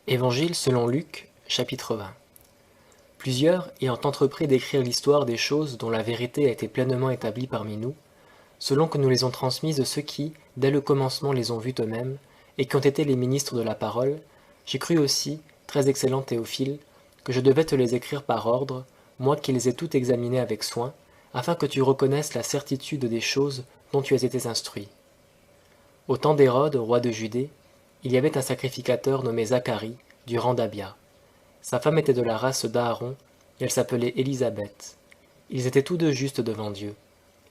Évangile selon Luc, chapitre 20. Plusieurs ayant entrepris d'écrire l'histoire des choses dont la vérité a été pleinement établie parmi nous, selon que nous les ont transmises de ceux qui, dès le commencement, les ont vues eux-mêmes, et qui ont été les ministres de la parole, j'ai cru aussi, très excellent Théophile, que je devais te les écrire par ordre, moi qui les ai toutes examinées avec soin, afin que tu reconnaisses la certitude des choses dont tu as été instruit. Au temps d'Hérode, roi de Judée, il y avait un sacrificateur nommé Zacharie, du rang d'Abia. Sa femme était de la race d'Aaron, et elle s'appelait Élisabeth. Ils étaient tous deux justes devant Dieu,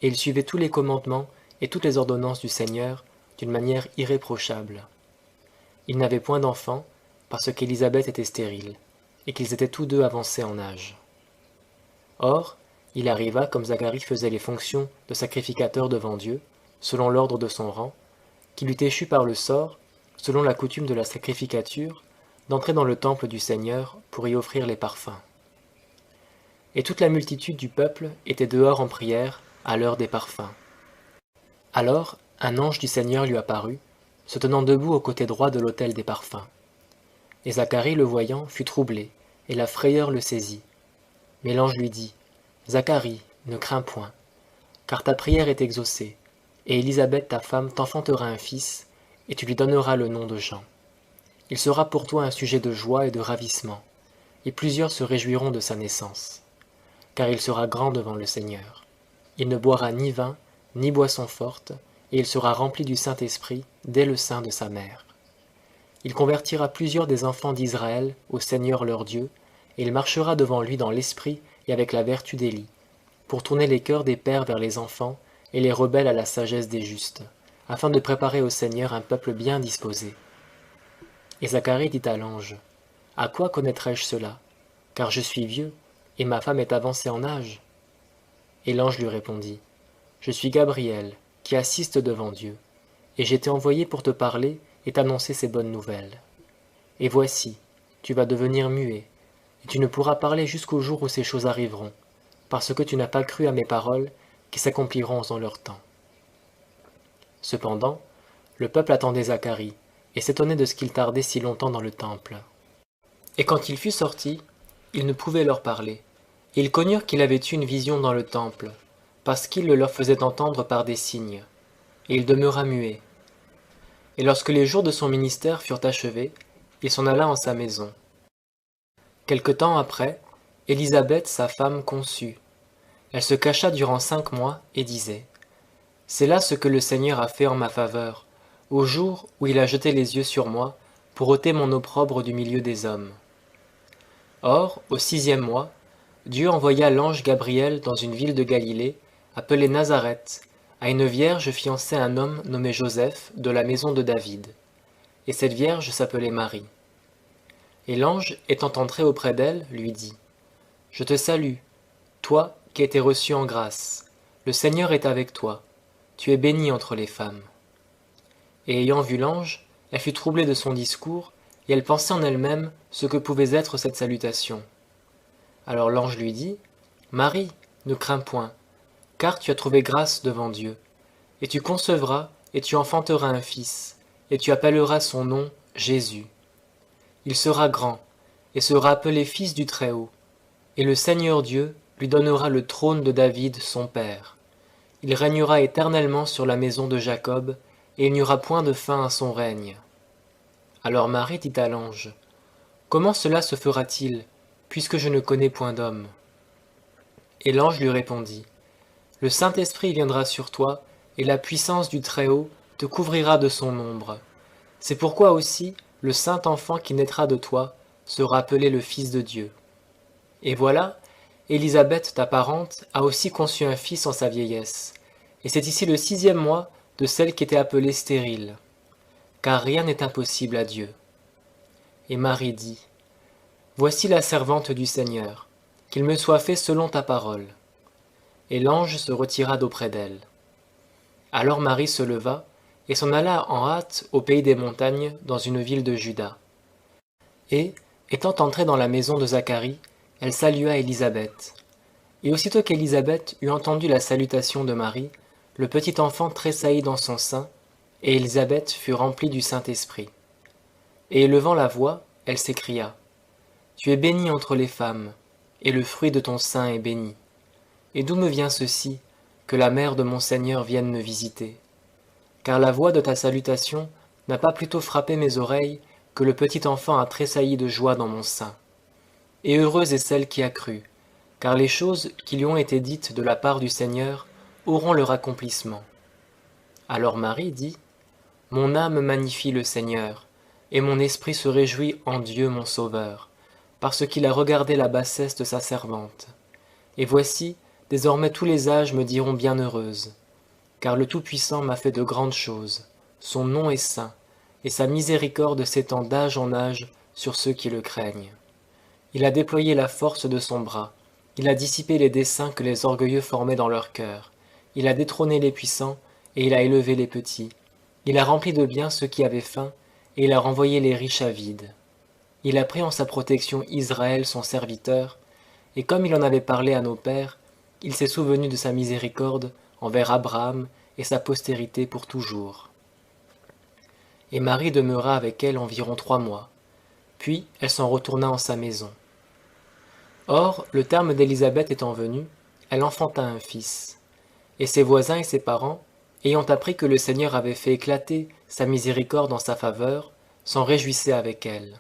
et ils suivaient tous les commandements et toutes les ordonnances du Seigneur d'une manière irréprochable. Ils n'avaient point d'enfants, parce qu'Élisabeth était stérile, et qu'ils étaient tous deux avancés en âge. Or, il arriva, comme Zacharie faisait les fonctions de sacrificateur devant Dieu, selon l'ordre de son rang, qu'il eût échu par le sort, selon la coutume de la sacrificature, d'entrer dans le temple du Seigneur pour y offrir les parfums. Et toute la multitude du peuple était dehors en prière à l'heure des parfums. Alors un ange du Seigneur lui apparut, se tenant debout au côté droit de l'autel des parfums. Et Zacharie, le voyant, fut troublé, et la frayeur le saisit. Mais l'ange lui dit, « Zacharie, ne crains point, car ta prière est exaucée, et Élisabeth ta femme t'enfantera un fils, et tu lui donneras le nom de Jean. Il sera pour toi un sujet de joie et de ravissement, et plusieurs se réjouiront de sa naissance. Car il sera grand devant le Seigneur. Il ne boira ni vin, ni boisson forte, et il sera rempli du Saint-Esprit dès le sein de sa mère. Il convertira plusieurs des enfants d'Israël au Seigneur leur Dieu, et il marchera devant lui dans l'esprit et avec la vertu d'Élie, pour tourner les cœurs des pères vers les enfants et les rebelles à la sagesse des justes, afin de préparer au Seigneur un peuple bien disposé. Et Zacharie dit à l'ange, « À quoi connaîtrai-je cela? Car je suis vieux, et ma femme est avancée en âge. » Et l'ange lui répondit, « Je suis Gabriel, qui assiste devant Dieu, et j'ai été envoyé pour te parler et t'annoncer ces bonnes nouvelles. Et voici, tu vas devenir muet, et tu ne pourras parler jusqu'au jour où ces choses arriveront, parce que tu n'as pas cru à mes paroles, qui s'accompliront en leur temps. » Cependant, le peuple attendait Zacharie, et s'étonnait de ce qu'il tardait si longtemps dans le temple. Et quand il fut sorti, il ne pouvait leur parler, et ils connurent qu'il avait eu une vision dans le temple, parce qu'il le leur faisait entendre par des signes, et il demeura muet. Et lorsque les jours de son ministère furent achevés, il s'en alla en sa maison. Quelque temps après, Élisabeth, sa femme, conçut. Elle se cacha durant 5 mois et disait, « C'est là ce que le Seigneur a fait en ma faveur, au jour où il a jeté les yeux sur moi, pour ôter mon opprobre du milieu des hommes. » Or, au 6e mois, Dieu envoya l'ange Gabriel dans une ville de Galilée, appelée Nazareth, à une vierge fiancée à un homme nommé Joseph, de la maison de David. Et cette vierge s'appelait Marie. Et l'ange, étant entré auprès d'elle, lui dit, « Je te salue, toi qui as été reçue en grâce. Le Seigneur est avec toi. Tu es bénie entre les femmes. » Et ayant vu l'ange, elle fut troublée de son discours, et elle pensait en elle-même ce que pouvait être cette salutation. Alors l'ange lui dit, « Marie, ne crains point, car tu as trouvé grâce devant Dieu, et tu concevras, et tu enfanteras un fils, et tu appelleras son nom Jésus. Il sera grand, et sera appelé fils du Très-Haut, et le Seigneur Dieu lui donnera le trône de David son père. Il régnera éternellement sur la maison de Jacob, et il n'y aura point de fin à son règne. » Alors Marie dit à l'ange, « Comment cela se fera-t-il, puisque je ne connais point d'homme ?» Et l'ange lui répondit, « Le Saint-Esprit viendra sur toi, et la puissance du Très-Haut te couvrira de son ombre. C'est pourquoi aussi le saint enfant qui naîtra de toi sera appelé le Fils de Dieu. Et voilà, Élisabeth, ta parente, a aussi conçu un fils en sa vieillesse, et c'est ici le 6e mois de celle qui était appelée stérile. Car rien n'est impossible à Dieu. » Et Marie dit, « Voici la servante du Seigneur, qu'il me soit fait selon ta parole. » Et l'ange se retira d'auprès d'elle. Alors Marie se leva, et s'en alla en hâte au pays des montagnes, dans une ville de Juda. Et, étant entrée dans la maison de Zacharie, elle salua Élisabeth. Et aussitôt qu'Élisabeth eut entendu la salutation de Marie, le petit enfant tressaillit dans son sein, et Élisabeth fut remplie du Saint-Esprit. Et élevant la voix, elle s'écria: « Tu es bénie entre les femmes, et le fruit de ton sein est béni. Et d'où me vient ceci, que la mère de mon Seigneur vienne me visiter? Car la voix de ta salutation n'a pas plutôt frappé mes oreilles que le petit enfant a tressailli de joie dans mon sein. Et heureuse est celle qui a cru, car les choses qui lui ont été dites de la part du Seigneur auront leur accomplissement. » Alors Marie dit: « Mon âme magnifie le Seigneur, et mon esprit se réjouit en Dieu mon Sauveur, parce qu'il a regardé la bassesse de sa servante. Et voici, désormais tous les âges me diront bienheureuse, car le Tout-Puissant m'a fait de grandes choses, son nom est saint, et sa miséricorde s'étend d'âge en âge sur ceux qui le craignent. Il a déployé la force de son bras, il a dissipé les desseins que les orgueilleux formaient dans leur cœur, il a détrôné les puissants, et il a élevé les petits, il a rempli de biens ceux qui avaient faim, et il a renvoyé les riches à vide. Il a pris en sa protection Israël son serviteur, et comme il en avait parlé à nos pères, il s'est souvenu de sa miséricorde envers Abraham et sa postérité pour toujours. » Et Marie demeura avec elle environ 3 mois, puis elle s'en retourna en sa maison. Or, le terme d'Élisabeth étant venu, elle enfanta un fils, et ses voisins et ses parents, ayant appris que le Seigneur avait fait éclater sa miséricorde en sa faveur, s'en réjouissaient avec elle.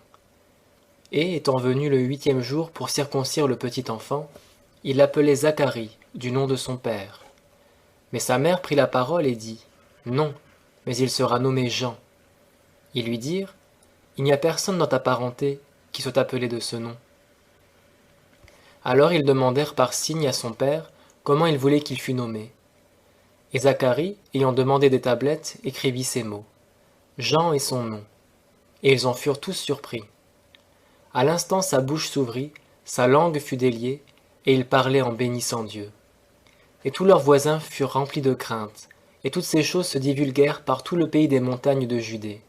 Et, étant venu le 8e jour pour circoncire le petit enfant, il l'appelait Zacharie, du nom de son père. Mais sa mère prit la parole et dit: « Non, mais il sera nommé Jean. » Ils lui dirent: « Il n'y a personne dans ta parenté qui soit appelé de ce nom. » Alors ils demandèrent par signe à son père comment il voulait qu'il fût nommé. Et Zacharie, ayant demandé des tablettes, écrivit ces mots: « Jean est son nom. » Et ils en furent tous surpris. À l'instant sa bouche s'ouvrit, sa langue fut déliée, et il parlait en bénissant Dieu. Et tous leurs voisins furent remplis de crainte, et toutes ces choses se divulguèrent par tout le pays des montagnes de Judée.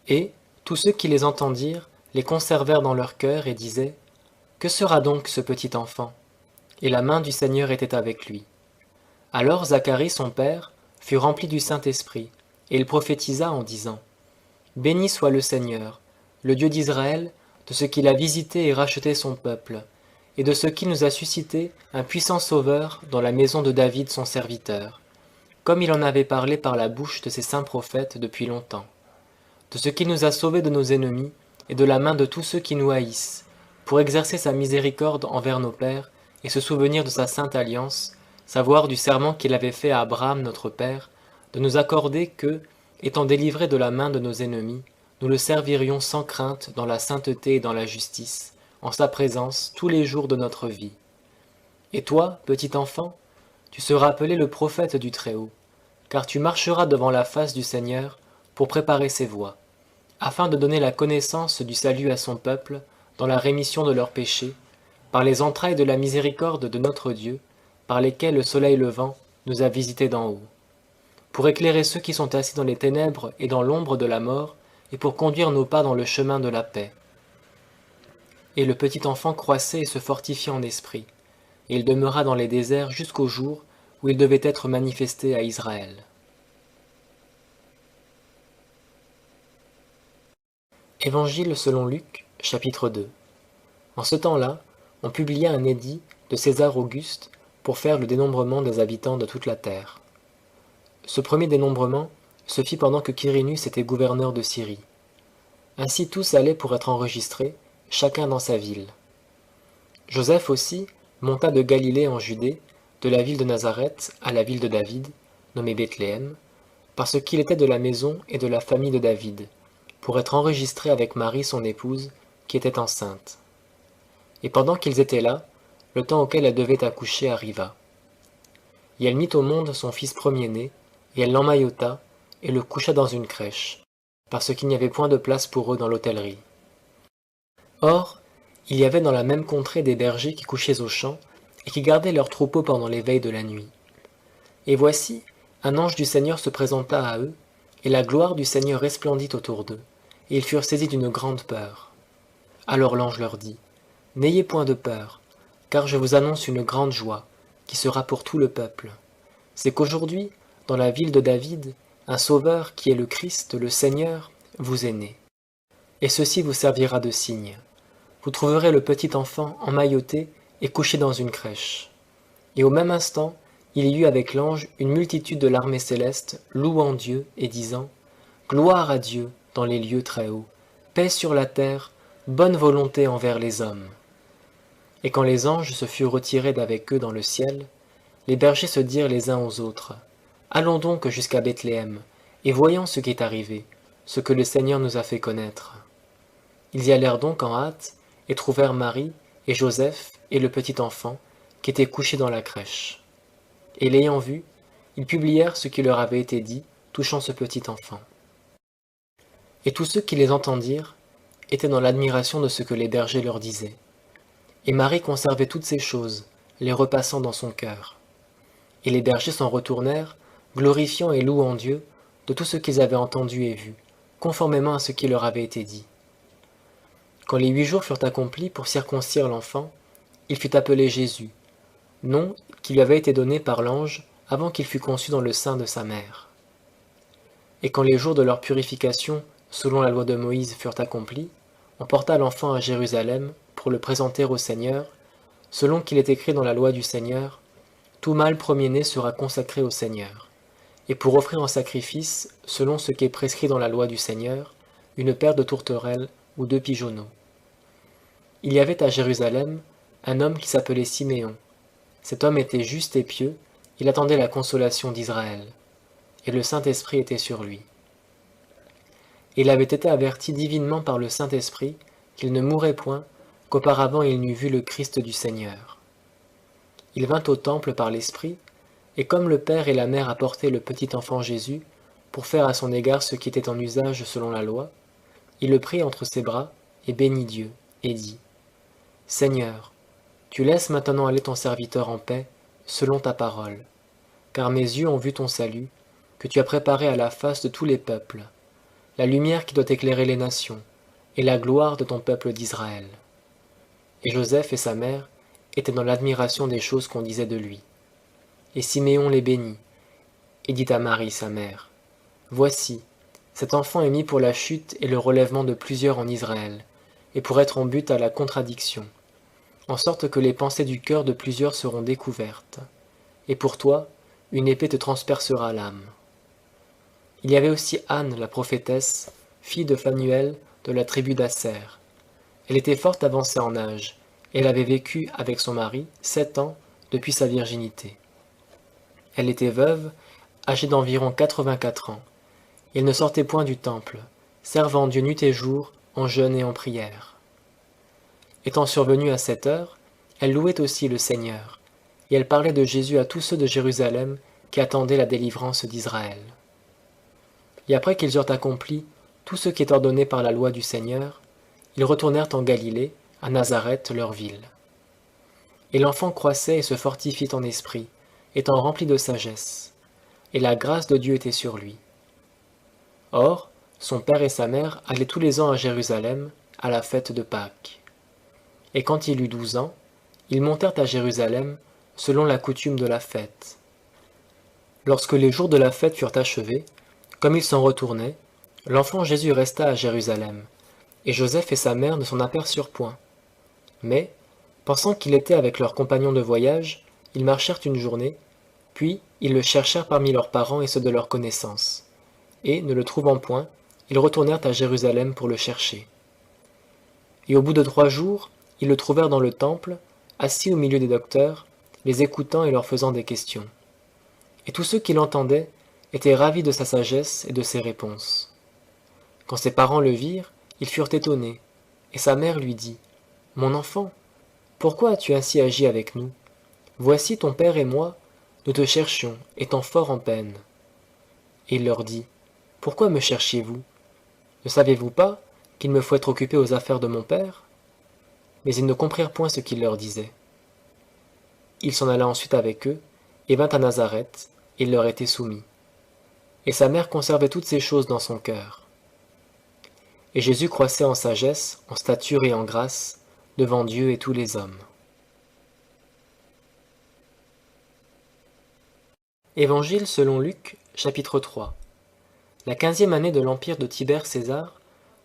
Et tous ceux qui les entendirent les conservèrent dans leur cœur et disaient: « Que sera donc ce petit enfant ?» Et la main du Seigneur était avec lui. Alors Zacharie son père fut rempli du Saint-Esprit, et il prophétisa en disant: « Béni soit le Seigneur, le Dieu d'Israël, de ce qu'il a visité et racheté son peuple, et de ce qu'il nous a suscité un puissant sauveur dans la maison de David son serviteur, comme il en avait parlé par la bouche de ses saints prophètes depuis longtemps, de ce qu'il nous a sauvés de nos ennemis et de la main de tous ceux qui nous haïssent, pour exercer sa miséricorde envers nos pères et se souvenir de sa sainte alliance, savoir du serment qu'il avait fait à Abraham notre père, de nous accorder que, étant délivrés de la main de nos ennemis, nous le servirions sans crainte dans la sainteté et dans la justice, en sa présence tous les jours de notre vie. Et toi, petit enfant, tu seras appelé le prophète du Très-Haut, car tu marcheras devant la face du Seigneur pour préparer ses voies, afin de donner la connaissance du salut à son peuple dans la rémission de leurs péchés, par les entrailles de la miséricorde de notre Dieu, par lesquelles le soleil levant nous a visités d'en haut, pour éclairer ceux qui sont assis dans les ténèbres et dans l'ombre de la mort, et pour conduire nos pas dans le chemin de la paix. » Et le petit enfant croissait et se fortifiait en esprit, et il demeura dans les déserts jusqu'au jour où il devait être manifesté à Israël. Évangile selon Luc, chapitre 2. En ce temps-là, on publia un édit de César Auguste pour faire le dénombrement des habitants de toute la terre. Ce premier dénombrement se fit pendant que Quirinus était gouverneur de Syrie. Ainsi tous allaient pour être enregistrés, chacun dans sa ville. Joseph aussi monta de Galilée en Judée, de la ville de Nazareth à la ville de David, nommée Bethléem, parce qu'il était de la maison et de la famille de David, pour être enregistré avec Marie son épouse, qui était enceinte. Et pendant qu'ils étaient là, le temps auquel elle devait accoucher arriva. Et elle mit au monde son fils premier-né, et elle l'emmaillota, et le coucha dans une crèche, parce qu'il n'y avait point de place pour eux dans l'hôtellerie. Or, il y avait dans la même contrée des bergers qui couchaient aux champs, et qui gardaient leurs troupeaux pendant les veilles de la nuit. Et voici, un ange du Seigneur se présenta à eux, et la gloire du Seigneur resplendit autour d'eux, et ils furent saisis d'une grande peur. Alors l'ange leur dit: « N'ayez point de peur, car je vous annonce une grande joie, qui sera pour tout le peuple. C'est qu'aujourd'hui, dans la ville de David, un sauveur qui est le Christ, le Seigneur, vous est né. et ceci vous servira de signe. Vous trouverez le petit enfant emmailloté et couché dans une crèche. » Et au même instant, il y eut avec l'ange une multitude de l'armée céleste, louant Dieu et disant « Gloire à Dieu dans les lieux très hauts, paix sur la terre, bonne volonté envers les hommes. » Et quand les anges se furent retirés d'avec eux dans le ciel, les bergers se dirent les uns aux autres « Allons donc jusqu'à Bethléem, et voyons ce qui est arrivé, ce que le Seigneur nous a fait connaître. » Ils y allèrent donc en hâte, et trouvèrent Marie, et Joseph, et le petit enfant, qui était couché dans la crèche. Et l'ayant vu, ils publièrent ce qui leur avait été dit, touchant ce petit enfant. Et tous ceux qui les entendirent étaient dans l'admiration de ce que les bergers leur disaient. Et Marie conservait toutes ces choses, les repassant dans son cœur. Et les bergers s'en retournèrent, glorifiant et louant Dieu de tout ce qu'ils avaient entendu et vu, conformément à ce qui leur avait été dit. Quand les 8 jours furent accomplis pour circoncire l'enfant, il fut appelé Jésus, nom qui lui avait été donné par l'ange avant qu'il fût conçu dans le sein de sa mère. Et quand les jours de leur purification, selon la loi de Moïse, furent accomplis, on porta l'enfant à Jérusalem pour le présenter au Seigneur, selon qu'il est écrit dans la loi du Seigneur, « Tout mâle premier-né sera consacré au Seigneur. » Et pour offrir en sacrifice, selon ce qui est prescrit dans la loi du Seigneur, une paire de tourterelles ou 2 pigeonneaux. Il y avait à Jérusalem un homme qui s'appelait Siméon. Cet homme était juste et pieux, il attendait la consolation d'Israël, et le Saint-Esprit était sur lui. Il avait été averti divinement par le Saint-Esprit qu'il ne mourrait point, qu'auparavant il n'eût vu le Christ du Seigneur. Il vint au temple par l'Esprit, et comme le Père et la Mère apportaient le petit enfant Jésus, pour faire à son égard ce qui était en usage selon la loi, il le prit entre ses bras, et bénit Dieu, et dit « Seigneur, tu laisses maintenant aller ton serviteur en paix, selon ta parole, car mes yeux ont vu ton salut, que tu as préparé à la face de tous les peuples, la lumière qui doit éclairer les nations, et la gloire de ton peuple d'Israël. » Et Joseph et sa mère étaient dans l'admiration des choses qu'on disait de lui. Et Siméon les bénit, et dit à Marie sa mère, « Voici, cet enfant est mis pour la chute et le relèvement de plusieurs en Israël, et pour être en but à la contradiction, en sorte que les pensées du cœur de plusieurs seront découvertes. Et pour toi, une épée te transpercera l'âme. » Il y avait aussi Anne, la prophétesse, fille de Phanuel, de la tribu d'Asser. Elle était fort avancée en âge, et elle avait vécu avec son mari 7 ans depuis sa virginité. Elle était veuve, âgée d'environ 84 ans, et elle ne sortait point du temple, servant Dieu nuit et jour, en jeûne et en prière. Étant survenue à cette heure, elle louait aussi le Seigneur, et elle parlait de Jésus à tous ceux de Jérusalem qui attendaient la délivrance d'Israël. Et après qu'ils eurent accompli tout ce qui est ordonné par la loi du Seigneur, ils retournèrent en Galilée, à Nazareth, leur ville. Et l'enfant croissait et se fortifiait en esprit, étant rempli de sagesse, et la grâce de Dieu était sur lui. Or, son père et sa mère allaient tous les ans à Jérusalem, à la fête de Pâques. Et quand il eut 12 ans, ils montèrent à Jérusalem, selon la coutume de la fête. Lorsque les jours de la fête furent achevés, comme ils s'en retournaient, l'enfant Jésus resta à Jérusalem, et Joseph et sa mère ne s'en aperçurent point. Mais, pensant qu'il était avec leurs compagnons de voyage, ils marchèrent une journée, puis ils le cherchèrent parmi leurs parents et ceux de leur connaissance. Et, ne le trouvant point, ils retournèrent à Jérusalem pour le chercher. Et au bout de 3 jours, ils le trouvèrent dans le temple, assis au milieu des docteurs, les écoutant et leur faisant des questions. Et tous ceux qui l'entendaient étaient ravis de sa sagesse et de ses réponses. Quand ses parents le virent, ils furent étonnés, et sa mère lui dit, « Mon enfant, pourquoi as-tu ainsi agi avec nous? Voici ton père et moi, nous te cherchions, étant fort en peine. » Et il leur dit, « Pourquoi me cherchiez-vous? Ne savez-vous pas qu'il me faut être occupé aux affaires de mon père? » Mais ils ne comprirent point ce qu'il leur disait. Il s'en alla ensuite avec eux, et vint à Nazareth, et il leur était soumis. Et sa mère conservait toutes ces choses dans son cœur. Et Jésus croissait en sagesse, en stature et en grâce, devant Dieu et tous les hommes. Évangile selon Luc, chapitre 3. La 15e année de l'empire de Tibère César,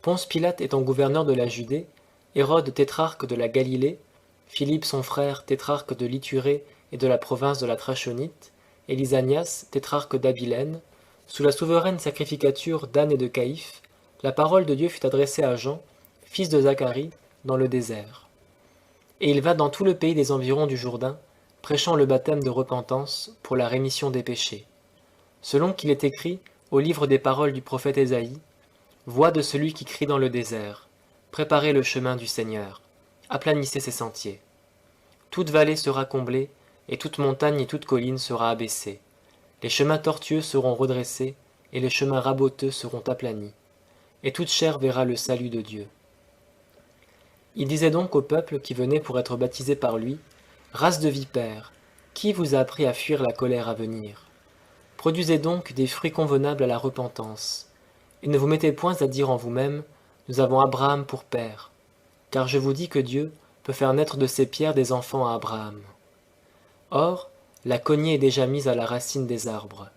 Ponce Pilate étant gouverneur de la Judée, Hérode tétrarque de la Galilée, Philippe son frère tétrarque de l'Ithurée et de la province de la Trachonite, et Lysanias tétrarque d'Abilène, sous la souveraine sacrificature d'Anne et de Caïphe, la parole de Dieu fut adressée à Jean, fils de Zacharie, dans le désert. Et il va dans tout le pays des environs du Jourdain, prêchant le baptême de repentance pour la rémission des péchés. Selon qu'il est écrit au livre des paroles du prophète Ésaïe, « Voix de celui qui crie dans le désert, préparez le chemin du Seigneur, aplanissez ses sentiers. Toute vallée sera comblée, et toute montagne et toute colline sera abaissée. Les chemins tortueux seront redressés, et les chemins raboteux seront aplanis. Et toute chair verra le salut de Dieu. » Il disait donc au peuple qui venait pour être baptisé par lui, « Race de vipères, qui vous a appris à fuir la colère à venir? Produisez donc des fruits convenables à la repentance, et ne vous mettez point à dire en vous-même, nous avons Abraham pour père, car je vous dis que Dieu peut faire naître de ces pierres des enfants à Abraham. Or, la cognée est déjà mise à la racine des arbres.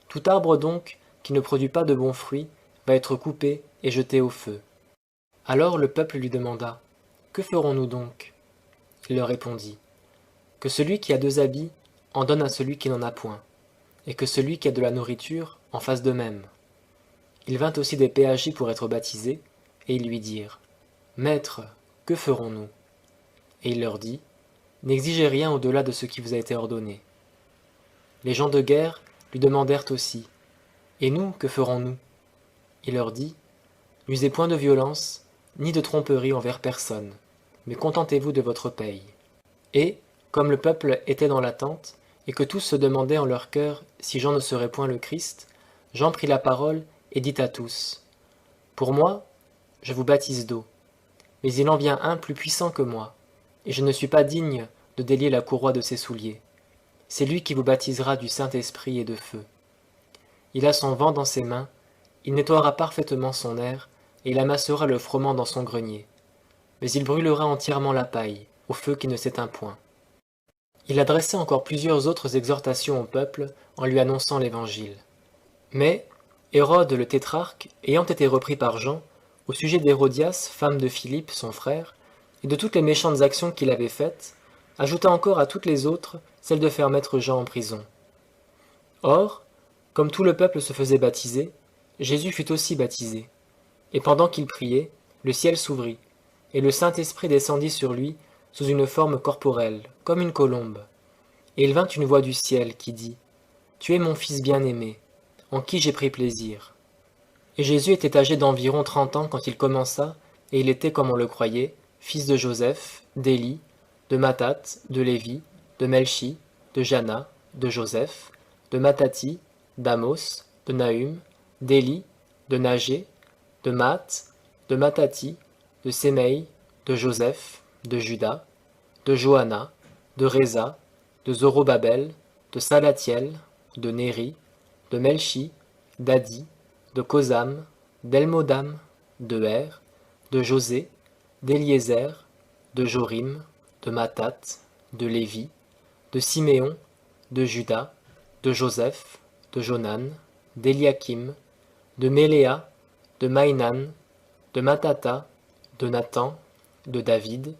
Tout arbre donc, qui ne produit pas de bons fruits, va être coupé et jeté au feu. » Alors le peuple lui demanda, « Que ferons-nous donc ?» Il leur répondit, « Que celui qui a 2 habits en donne à celui qui n'en a point, et que celui qui a de la nourriture en fasse de même. » Il vint aussi des péagis pour être baptisés, et ils lui dirent, « Maître, que ferons-nous » Et il leur dit, « N'exigez rien au-delà de ce qui vous a été ordonné. » Les gens de guerre lui demandèrent aussi, « Et nous, que ferons-nous » Il leur dit, « N'usez point de violence, ni de tromperie envers personne, mais contentez-vous de votre paye. » Et, comme le peuple était dans l'attente, et que tous se demandaient en leur cœur si Jean ne serait point le Christ, Jean prit la parole et dit à tous, « Pour moi, je vous baptise d'eau, mais il en vient un plus puissant que moi, et je ne suis pas digne de délier la courroie de ses souliers. C'est lui qui vous baptisera du Saint-Esprit et de feu. Il a son vent dans ses mains, il nettoiera parfaitement son aire, et il amassera le froment dans son grenier. Mais il brûlera entièrement la paille, au feu qui ne s'éteint point. » Il adressait encore plusieurs autres exhortations au peuple en lui annonçant l'Évangile. Mais Hérode le tétrarque, ayant été repris par Jean, au sujet d'Hérodias, femme de Philippe, son frère, et de toutes les méchantes actions qu'il avait faites, ajouta encore à toutes les autres celle de faire mettre Jean en prison. Or, comme tout le peuple se faisait baptiser, Jésus fut aussi baptisé. Et pendant qu'il priait, le ciel s'ouvrit, et le Saint-Esprit descendit sur lui sous une forme corporelle, comme une colombe. Et il vint une voix du ciel qui dit, « Tu es mon Fils bien-aimé, en qui j'ai pris plaisir. » Et Jésus était âgé d'environ 30 ans quand il commença, et il était, comme on le croyait, fils de Joseph, d'Élie, de Mathat, de Lévi, de Melchi, de Jana, de Joseph, de Mattati, d'Amos, de Nahum, d'Élie, de Nagé, de Math, de Mattati, de Sémeï, de Joseph, de Juda, de Johanna, de Réza, de Zorobabel, de Salatiel, de Néri, de Melchi, d'Adi, de Kosam, d'Elmodam, de Er, de José, d'Éliézer, de Jorim, de Mathat, de Lévi, de Siméon, de Juda, de Joseph, de Jonan, d'Eliakim, de Méléa, de Maïnan, de Matata, de Nathan, de David,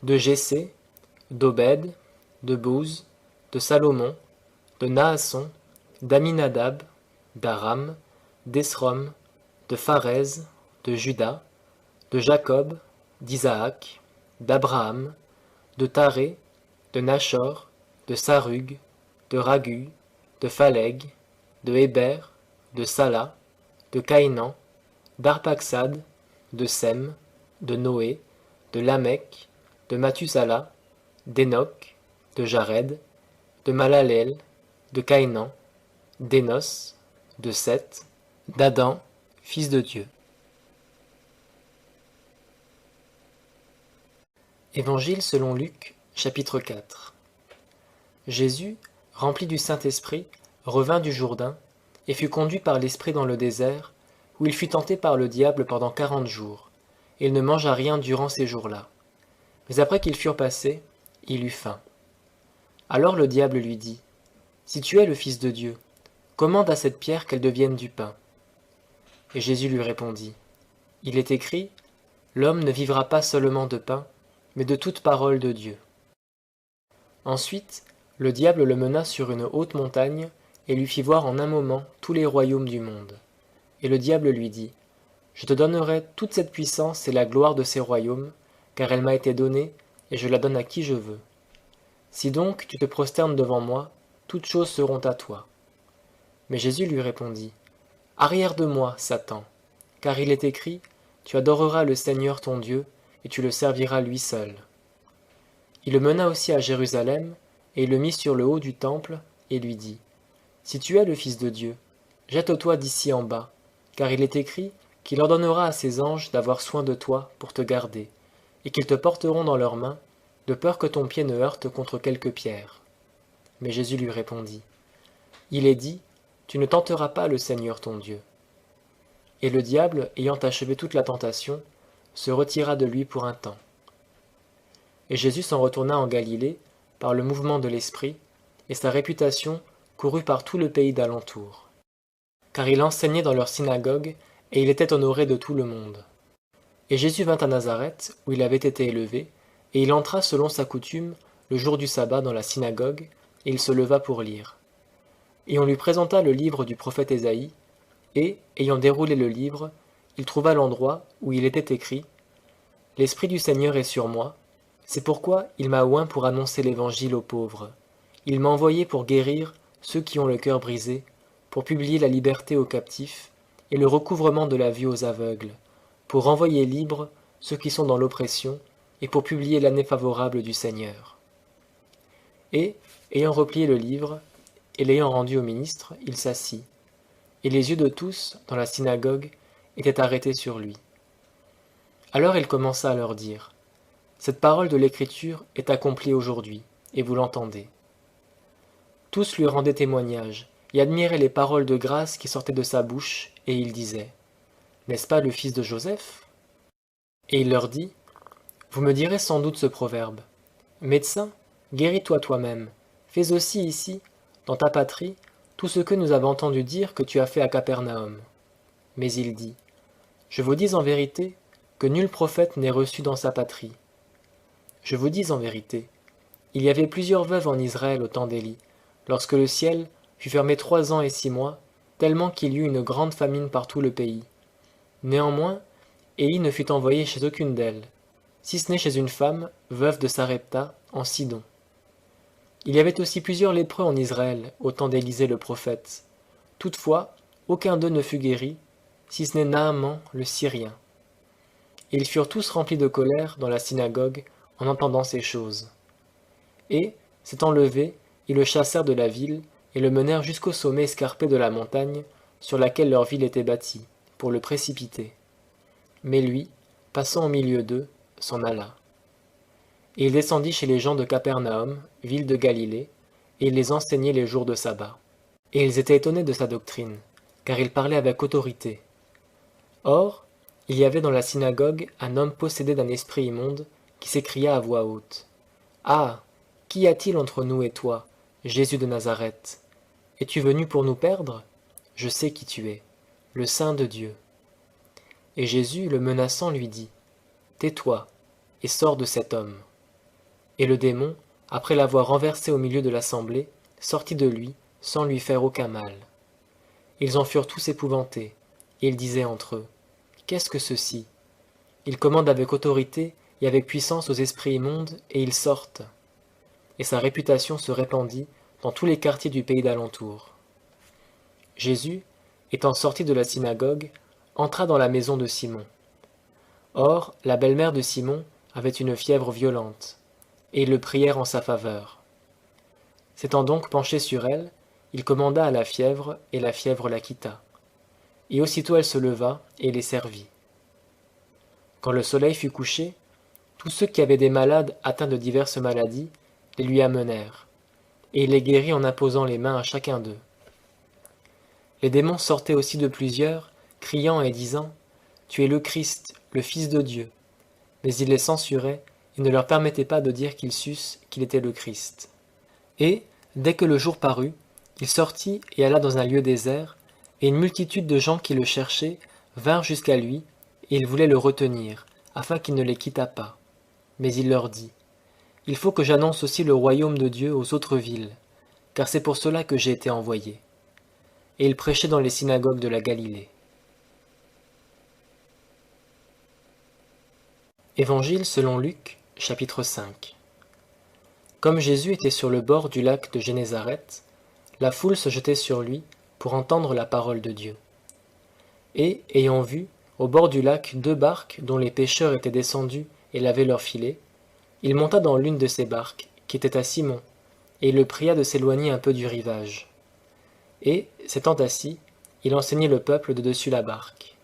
de Jessé, d'Obed, de Bouz, de Salomon, de Naasson, d'Aminadab, d'Aram, d'Esrom, de Pharez, de Juda, de Jacob, d'Isaac, d'Abraham, de Taré, de Nachor, de Sarug, de Ragu, de Phaleg, de Héber, de Sala, de Caïnan, d'Arpaxad, de Sem, de Noé, de Lamech, de Mathusala, d'Enoch, de Jared, de Malalel, de Caïnan, d'Énos, de Seth, d'Adam, fils de Dieu. Évangile selon Luc, chapitre 4. Jésus, rempli du Saint-Esprit, revint du Jourdain, et fut conduit par l'Esprit dans le désert, où il fut tenté par le diable pendant 40 jours, et il ne mangea rien durant ces jours-là. Mais après qu'ils furent passés, il eut faim. Alors le diable lui dit, « Si tu es le Fils de Dieu, commande à cette pierre qu'elle devienne du pain. » Et Jésus lui répondit, Il est écrit, l'homme ne vivra pas seulement de pain, mais de toute parole de Dieu. Ensuite, le diable le mena sur une haute montagne et lui fit voir en un moment tous les royaumes du monde. Et le diable lui dit, je te donnerai toute cette puissance et la gloire de ces royaumes, car elle m'a été donnée, et je la donne à qui je veux. Si donc tu te prosternes devant moi, toutes choses seront à toi. Mais Jésus lui répondit, arrière de moi, Satan, car il est écrit, tu adoreras le Seigneur ton Dieu, et tu le serviras lui seul. Il le mena aussi à Jérusalem, et il le mit sur le haut du temple, et lui dit, si tu es le Fils de Dieu, jette-toi d'ici en bas, car il est écrit qu'il ordonnera à ses anges d'avoir soin de toi pour te garder, et qu'ils te porteront dans leurs mains, de peur que ton pied ne heurte contre quelque pierre. Mais Jésus lui répondit, il est dit, tu ne tenteras pas le Seigneur ton Dieu. Et le diable, ayant achevé toute la tentation, se retira de lui pour un temps. Et Jésus s'en retourna en Galilée, par le mouvement de l'Esprit, et sa réputation courut par tout le pays d'alentour. Car il enseignait dans leur synagogue, et il était honoré de tout le monde. Et Jésus vint à Nazareth, où il avait été élevé, et il entra selon sa coutume, le jour du sabbat dans la synagogue, et il se leva pour lire. Et on lui présenta le livre du prophète Ésaïe, et, ayant déroulé le livre, il trouva l'endroit où il était écrit « L'Esprit du Seigneur est sur moi, c'est pourquoi il m'a oint pour annoncer l'Évangile aux pauvres. Il m'a envoyé pour guérir ceux qui ont le cœur brisé, pour publier la liberté aux captifs, et le recouvrement de la vue aux aveugles, pour renvoyer libres ceux qui sont dans l'oppression, et pour publier l'année favorable du Seigneur. » Et, ayant replié le livre, et l'ayant rendu au ministre, il s'assit. Et les yeux de tous, dans la synagogue, étaient arrêtés sur lui. Alors il commença à leur dire, « Cette parole de l'Écriture est accomplie aujourd'hui, et vous l'entendez. » Tous lui rendaient témoignage, et admiraient les paroles de grâce qui sortaient de sa bouche, et il disait, « N'est-ce pas le fils de Joseph ?» Et il leur dit, « Vous me direz sans doute ce proverbe, « Médecin, guéris-toi toi-même, fais aussi ici, dans ta patrie, tout ce que nous avons entendu dire que tu as fait à Capernaum. » Mais il dit, « Je vous dis en vérité que nul prophète n'est reçu dans sa patrie. Je vous dis en vérité, il y avait plusieurs veuves en Israël au temps d'Élie, lorsque le ciel fut fermé 3 ans et 6 mois, tellement qu'il y eut une grande famine par tout le pays. Néanmoins, Élie ne fut envoyé chez aucune d'elles, si ce n'est chez une femme, veuve de Sarepta, en Sidon. Il y avait aussi plusieurs lépreux en Israël, au temps d'Élisée le prophète. Toutefois, aucun d'eux ne fut guéri, si ce n'est Naaman le Syrien. Et ils furent tous remplis de colère dans la synagogue en entendant ces choses. Et, s'étant levés, ils le chassèrent de la ville et le menèrent jusqu'au sommet escarpé de la montagne sur laquelle leur ville était bâtie, pour le précipiter. Mais lui, passant au milieu d'eux, s'en alla. Et il descendit chez les gens de Capernaum, ville de Galilée, et il les enseignait les jours de sabbat. Et ils étaient étonnés de sa doctrine, car il parlait avec autorité. Or, il y avait dans la synagogue un homme possédé d'un esprit immonde, qui s'écria à voix haute. « Ah, qu'y a-t-il entre nous et toi, Jésus de Nazareth? Es-tu venu pour nous perdre? Je sais qui tu es, le Saint de Dieu. » Et Jésus, le menaçant, lui dit, « Tais-toi, et sors de cet homme. » Et le démon, après l'avoir renversé au milieu de l'assemblée, sortit de lui, sans lui faire aucun mal. Ils en furent tous épouvantés, et ils disaient entre eux, « Qu'est-ce que ceci? » Il commande avec autorité et avec puissance aux esprits immondes, et ils sortent. Et sa réputation se répandit dans tous les quartiers du pays d'alentour. Jésus, étant sorti de la synagogue, entra dans la maison de Simon. Or, la belle-mère de Simon avait une fièvre violente, et ils le prièrent en sa faveur. S'étant donc penché sur elle, il commanda à la fièvre, et la fièvre la quitta. Et aussitôt elle se leva, et les servit. Quand le soleil fut couché, tous ceux qui avaient des malades atteints de diverses maladies les lui amenèrent, et il les guérit en imposant les mains à chacun d'eux. Les démons sortaient aussi de plusieurs, criant et disant, « Tu es le Christ, le Fils de Dieu. » Mais il les censurait et ne leur permettait pas de dire qu'ils sussent qu'il était le Christ. Et, dès que le jour parut, il sortit et alla dans un lieu désert, et une multitude de gens qui le cherchaient vinrent jusqu'à lui, et ils voulaient le retenir, afin qu'il ne les quittât pas. Mais il leur dit, « Il faut que j'annonce aussi le royaume de Dieu aux autres villes, car c'est pour cela que j'ai été envoyé. » Et il prêchait dans les synagogues de la Galilée. Évangile selon Luc, chapitre 5. Comme Jésus était sur le bord du lac de Génézareth, la foule se jetait sur lui pour entendre la parole de Dieu. Et, ayant vu, au bord du lac, 2 barques dont les pêcheurs étaient descendus et lavaient leurs filets, il monta dans l'une de ces barques, qui était à Simon, et il le pria de s'éloigner un peu du rivage. Et, s'étant assis, il enseignait le peuple de dessus la barque.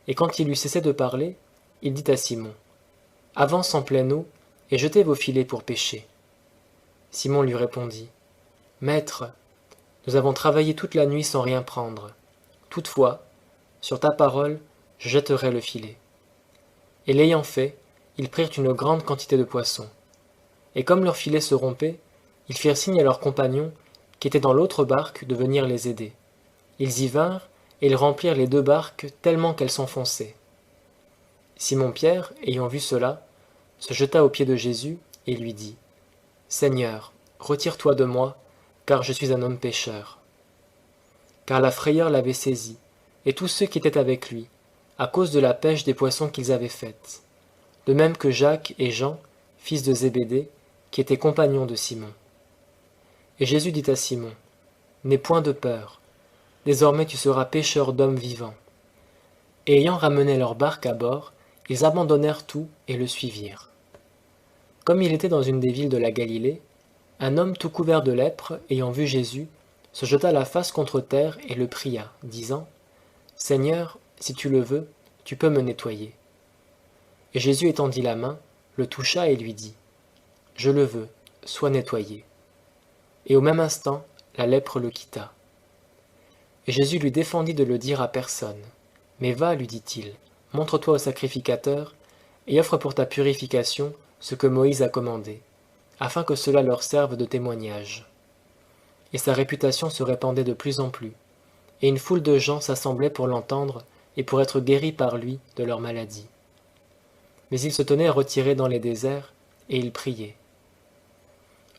Et quand il eut cessé de parler, il dit à Simon, « Avance en pleine eau, et jetez vos filets pour pêcher. » Simon lui répondit, « Maître, nous avons travaillé toute la nuit sans rien prendre. Toutefois, sur ta parole, je jetterai le filet. » Et l'ayant fait, ils prirent une grande quantité de poissons. Et comme leur filet se rompait, ils firent signe à leurs compagnons, qui étaient dans l'autre barque, de venir les aider. Ils y vinrent, et ils remplirent les 2 barques tellement qu'elles s'enfonçaient. Simon-Pierre, ayant vu cela, se jeta aux pieds de Jésus, et lui dit, « Seigneur, retire-toi de moi, car je suis un homme pécheur. » Car la frayeur l'avait saisi, et tous ceux qui étaient avec lui, à cause de la pêche des poissons qu'ils avaient faite, de même que Jacques et Jean, fils de Zébédée, qui étaient compagnons de Simon. Et Jésus dit à Simon, « N'aie point de peur, désormais tu seras pêcheur d'hommes vivants. » Et ayant ramené leur barque à bord, ils abandonnèrent tout et le suivirent. Comme il était dans une des villes de la Galilée, un homme tout couvert de lèpre, ayant vu Jésus, se jeta la face contre terre et le pria, disant, « Seigneur, si tu le veux, tu peux me nettoyer. » Et Jésus étendit la main, le toucha et lui dit, « Je le veux, sois nettoyé. » Et au même instant, la lèpre le quitta. Et Jésus lui défendit de le dire à personne. « Mais va, lui dit-il, montre-toi au sacrificateur, et offre pour ta purification ce que Moïse a commandé, afin que cela leur serve de témoignage. » Et sa réputation se répandait de plus en plus, et une foule de gens s'assemblaient pour l'entendre et pour être guéris par lui de leur maladie. Mais il se tenait retiré dans les déserts, et il priait.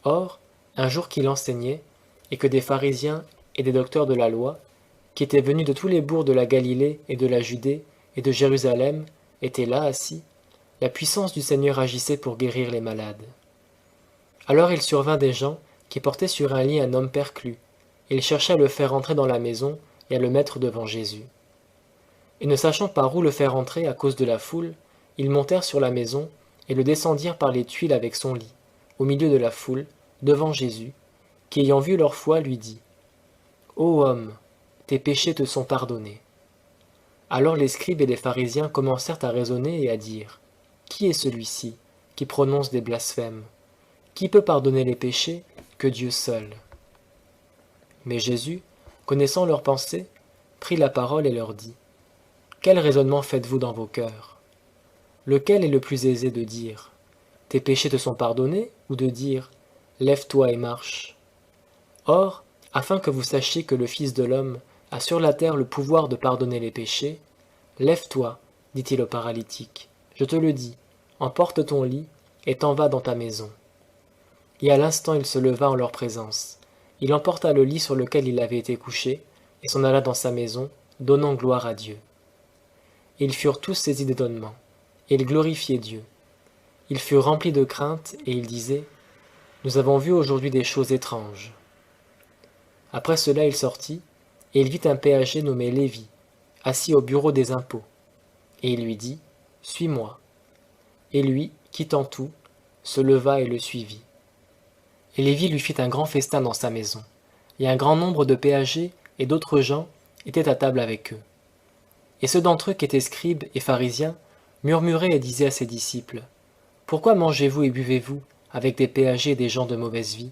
Or, un jour qu'il enseignait, et que des pharisiens et des docteurs de la loi, qui étaient venus de tous les bourgs de la Galilée et de la Judée et de Jérusalem, étaient là assis, la puissance du Seigneur agissait pour guérir les malades. Alors il survint des gens qui portaient sur un lit un homme perclus, et ils cherchaient à le faire entrer dans la maison et à le mettre devant Jésus. Et ne sachant par où le faire entrer à cause de la foule, ils montèrent sur la maison et le descendirent par les tuiles avec son lit, au milieu de la foule, devant Jésus, qui ayant vu leur foi lui dit, « Ô homme, tes péchés te sont pardonnés. » Alors les scribes et les pharisiens commencèrent à raisonner et à dire, « Qui est celui-ci qui prononce des blasphèmes? Qui peut pardonner les péchés que Dieu seul ?» Mais Jésus, connaissant leurs pensées, prit la parole et leur dit, « Quel raisonnement faites-vous dans vos cœurs? Lequel est le plus aisé de dire, « Tes péchés te sont pardonnés » ou de dire, « Lève-toi et marche » Or, afin que vous sachiez que le Fils de l'homme a sur la terre le pouvoir de pardonner les péchés, « Lève-toi, dit-il au paralytique, je te le dis, emporte ton lit et t'en vas dans ta maison. » Et à l'instant il se leva en leur présence. Il emporta le lit sur lequel il avait été couché et s'en alla dans sa maison, donnant gloire à Dieu. Et ils furent tous saisis d'étonnement, et ils glorifiaient Dieu. Ils furent remplis de crainte et ils disaient, « Nous avons vu aujourd'hui des choses étranges. » Après cela il sortit, et il vit un péager nommé Lévi, assis au bureau des impôts. Et il lui dit, « Suis-moi. » Et lui, quittant tout, se leva et le suivit. Et Lévi lui fit un grand festin dans sa maison, et un grand nombre de péagers et d'autres gens étaient à table avec eux. Et ceux d'entre eux qui étaient scribes et pharisiens murmuraient et disaient à ses disciples, « Pourquoi mangez-vous et buvez-vous avec des péagers et des gens de mauvaise vie ?»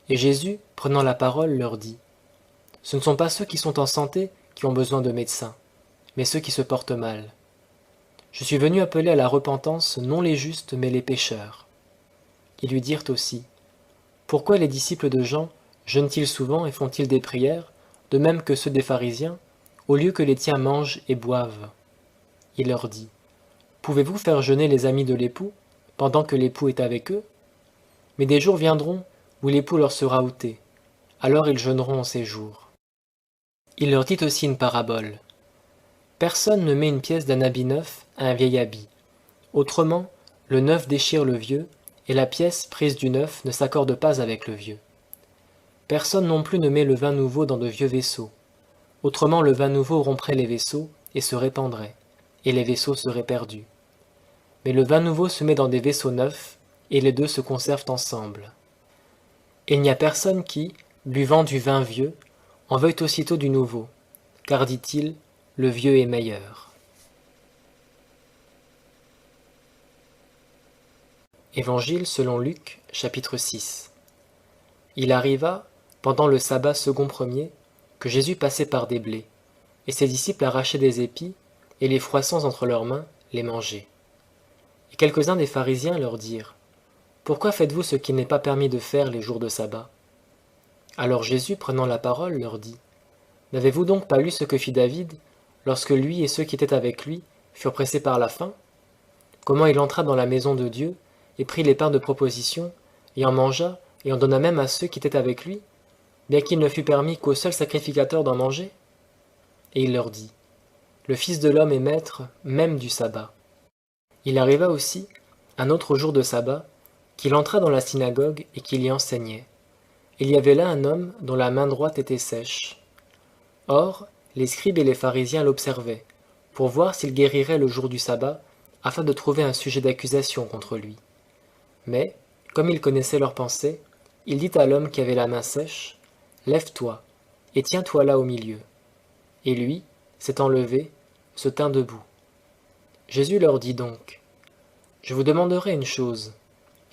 Et Jésus, prenant la parole, leur dit, « Ce ne sont pas ceux qui sont en santé qui ont besoin de médecins, mais ceux qui se portent mal. Je suis venu appeler à la repentance non les justes, mais les pécheurs. » Ils lui dirent aussi, « Pourquoi les disciples de Jean jeûnent-ils souvent et font-ils des prières, de même que ceux des pharisiens, au lieu que les tiens mangent et boivent ?» Il leur dit, « Pouvez-vous faire jeûner les amis de l'époux, pendant que l'époux est avec eux? Mais des jours viendront où l'époux leur sera ôté, alors ils jeûneront en ces jours. » Il leur dit aussi une parabole. « Personne ne met une pièce d'un habit neuf à un vieil habit. Autrement, le neuf déchire le vieux, et la pièce prise du neuf ne s'accorde pas avec le vieux. Personne non plus ne met le vin nouveau dans de vieux vaisseaux. Autrement le vin nouveau romprait les vaisseaux et se répandrait, et les vaisseaux seraient perdus. Mais le vin nouveau se met dans des vaisseaux neufs, et les deux se conservent ensemble. Et il n'y a personne qui, buvant du vin vieux, en veuille aussitôt du nouveau, car dit-il, le vieux est meilleur. » Évangile selon Luc, chapitre 6. Il arriva, pendant le sabbat second premier, que Jésus passait par des blés, et ses disciples arrachaient des épis, et les froissant entre leurs mains, les mangeaient. Et quelques-uns des pharisiens leur dirent, « Pourquoi faites-vous ce qui n'est pas permis de faire les jours de sabbat ?» Alors Jésus, prenant la parole, leur dit, « N'avez-vous donc pas lu ce que fit David, lorsque lui et ceux qui étaient avec lui furent pressés par la faim? Comment il entra dans la maison de Dieu, et prit les pains de proposition, et en mangea, et en donna même à ceux qui étaient avec lui, bien qu'il ne fût permis qu'au seul sacrificateur d'en manger? Et il leur dit, le Fils de l'homme est maître même du sabbat. Il arriva aussi, un autre jour de sabbat, qu'il entra dans la synagogue et qu'il y enseignait. Il y avait là un homme dont la main droite était sèche. Or, les scribes et les pharisiens l'observaient, pour voir s'il guérirait le jour du sabbat, afin de trouver un sujet d'accusation contre lui. Mais, comme il connaissait leurs pensées, il dit à l'homme qui avait la main sèche, « Lève-toi, et tiens-toi là au milieu. » Et lui, s'étant levé, se tint debout. Jésus leur dit donc, « Je vous demanderai une chose.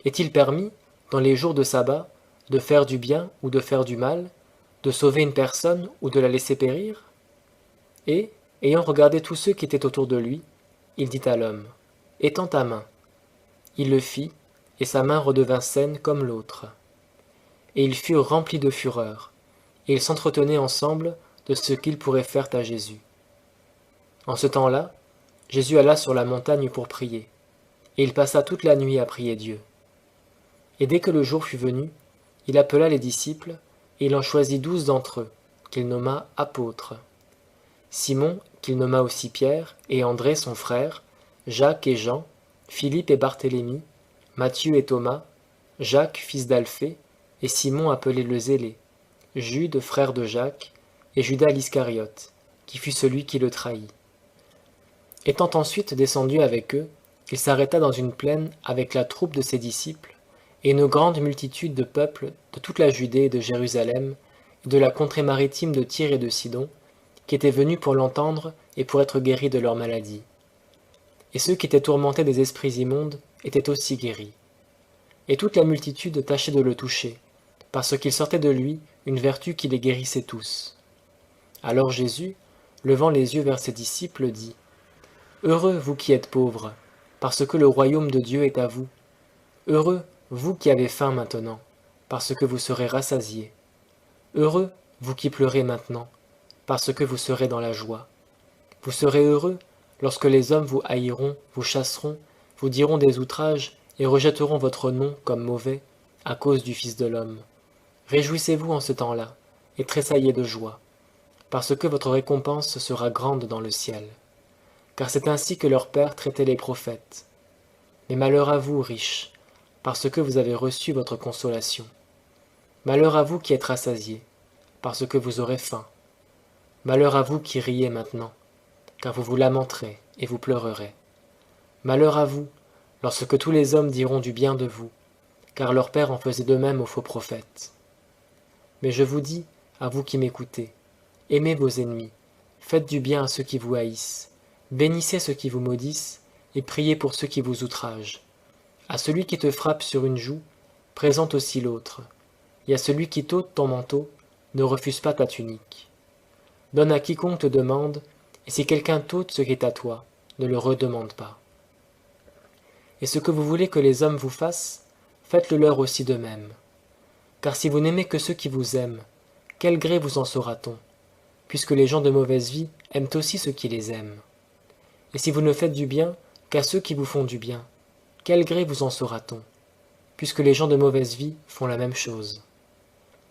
Est-il permis, dans les jours de sabbat, de faire du bien ou de faire du mal, de sauver une personne ou de la laisser périr ?» Et, ayant regardé tous ceux qui étaient autour de lui, il dit à l'homme, « Étends ta main. » Il le fit, et sa main redevint saine comme l'autre. Et ils furent remplis de fureur, et ils s'entretenaient ensemble de ce qu'ils pourraient faire à Jésus. En ce temps-là, Jésus alla sur la montagne pour prier, et il passa toute la nuit à prier Dieu. Et dès que le jour fut venu, il appela les disciples, et il en choisit 12 d'entre eux, qu'il nomma apôtres. Simon, qu'il nomma aussi Pierre, et André son frère, Jacques et Jean, Philippe et Barthélemy, Matthieu et Thomas, Jacques fils d'Alphée, et Simon appelé le Zélé, Jude frère de Jacques, et Judas l'Iscariote, qui fut celui qui le trahit. Étant ensuite descendu avec eux, il s'arrêta dans une plaine avec la troupe de ses disciples, et une grande multitude de peuple de toute la Judée et de Jérusalem, et de la contrée maritime de Tyr et de Sidon, qui étaient venus pour l'entendre et pour être guéris de leur maladie. Et ceux qui étaient tourmentés des esprits immondes étaient aussi guéris. Et toute la multitude tâchait de le toucher, parce qu'il sortait de lui une vertu qui les guérissait tous. Alors Jésus, levant les yeux vers ses disciples, dit, « Heureux vous qui êtes pauvres, parce que le royaume de Dieu est à vous. Heureux vous qui avez faim maintenant, parce que vous serez rassasiés. Heureux vous qui pleurez maintenant, parce que vous serez dans la joie. Vous serez heureux lorsque les hommes vous haïront, vous chasseront, vous diront des outrages et rejetteront votre nom comme mauvais à cause du Fils de l'homme. Réjouissez-vous en ce temps-là et tressaillez de joie, parce que votre récompense sera grande dans le ciel. Car c'est ainsi que leur Père traitait les prophètes. Mais malheur à vous, riches, parce que vous avez reçu votre consolation. Malheur à vous qui êtes rassasiés, parce que vous aurez faim. Malheur à vous qui riez maintenant, car vous vous lamenterez et vous pleurerez. Malheur à vous, lorsque tous les hommes diront du bien de vous, car leur Père en faisait de même aux faux prophètes. Mais je vous dis, à vous qui m'écoutez, aimez vos ennemis, faites du bien à ceux qui vous haïssent, bénissez ceux qui vous maudissent, et priez pour ceux qui vous outragent. À celui qui te frappe sur une joue, présente aussi l'autre, et à celui qui t'ôte ton manteau, ne refuse pas ta tunique. Donne à quiconque te demande, et si quelqu'un t'ôte ce qui est à toi, ne le redemande pas. Et ce que vous voulez que les hommes vous fassent, faites-le leur aussi de même. Car si vous n'aimez que ceux qui vous aiment, quel gré vous en saura-t-on, puisque les gens de mauvaise vie aiment aussi ceux qui les aiment. Et si vous ne faites du bien qu'à ceux qui vous font du bien, quel gré vous en saura-t-on, puisque les gens de mauvaise vie font la même chose?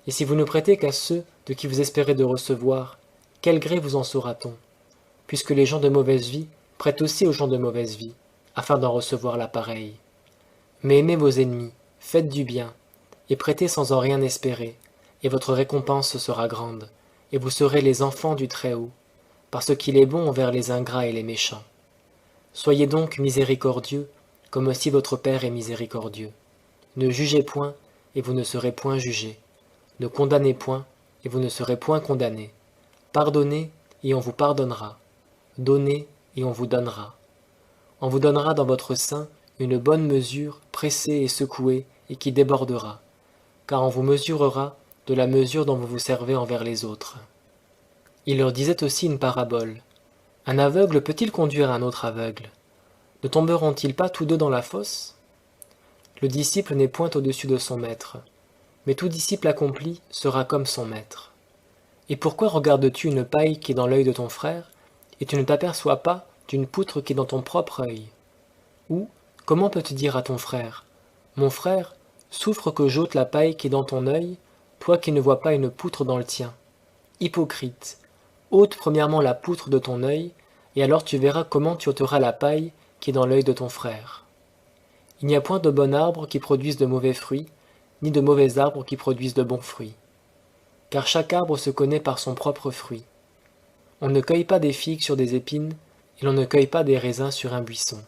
Et si vous ne prêtez qu'à ceux de qui vous espérez de recevoir, quel gré vous en saura-t-on, puisque les gens de mauvaise vie prêtent aussi aux gens de mauvaise vie, afin d'en recevoir la pareille? Mais aimez vos ennemis, faites du bien, et prêtez sans en rien espérer, et votre récompense sera grande, et vous serez les enfants du Très-Haut, parce qu'il est bon envers les ingrats et les méchants. Soyez donc miséricordieux, comme aussi votre Père est miséricordieux. Ne jugez point, et vous ne serez point jugés. Ne condamnez point, et vous ne serez point condamnés. Pardonnez, et on vous pardonnera. Donnez, et on vous donnera. On vous donnera dans votre sein une bonne mesure, pressée et secouée, et qui débordera, car on vous mesurera de la mesure dont vous vous servez envers les autres. Il leur disait aussi une parabole. Un aveugle peut-il conduire un autre aveugle? Ne tomberont-ils pas tous deux dans la fosse? Le disciple n'est point au-dessus de son maître, mais tout disciple accompli sera comme son maître. Et pourquoi regardes-tu une paille qui est dans l'œil de ton frère, et tu ne t'aperçois pas d'une poutre qui est dans ton propre œil? Ou, comment peux-tu dire à ton frère, mon frère, souffre que j'ôte la paille qui est dans ton œil, toi qui ne vois pas une poutre dans le tien? Hypocrite, ôte premièrement la poutre de ton œil, et alors tu verras comment tu ôteras la paille qui est dans l'œil de ton frère. Il n'y a point de bon arbre qui produise de mauvais fruits, ni de mauvais arbres qui produisent de bons fruits. Car chaque arbre se connaît par son propre fruit. On ne cueille pas des figues sur des épines, et l'on ne cueille pas des raisins sur un buisson.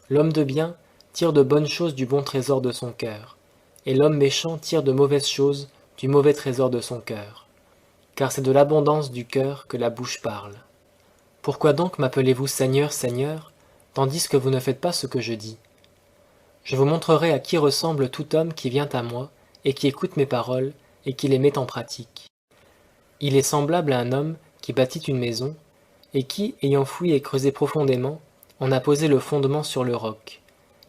L'homme de bien tire de bonnes choses du bon trésor de son cœur, et l'homme méchant tire de mauvaises choses du mauvais trésor de son cœur. Car c'est de l'abondance du cœur que la bouche parle. Pourquoi donc m'appelez-vous Seigneur, Seigneur, tandis que vous ne faites pas ce que je dis? Je vous montrerai à qui ressemble tout homme qui vient à moi, et qui écoute mes paroles, et qui les met en pratique. Il est semblable à un homme qui bâtit une maison, et qui, ayant fouillé et creusé profondément, en a posé le fondement sur le roc.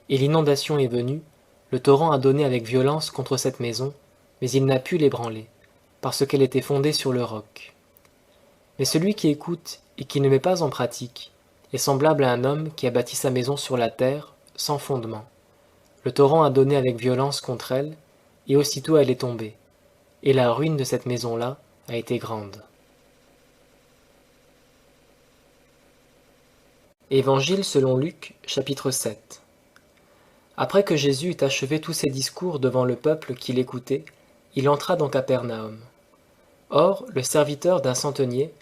Et l'inondation est venue, le torrent a donné avec violence contre cette maison, mais il n'a pu l'ébranler, parce qu'elle était fondée sur le roc. Mais celui qui écoute et qui ne met pas en pratique est semblable à un homme qui a bâti sa maison sur la terre, sans fondement. Le torrent a donné avec violence contre elle, et aussitôt elle est tombée, et la ruine de cette maison-là a été grande. Évangile selon Luc, chapitre 7. Après que Jésus eut achevé tous ses discours devant le peuple qui l'écoutait, il entra dans Capernaum. Or, le serviteur d'un centenier,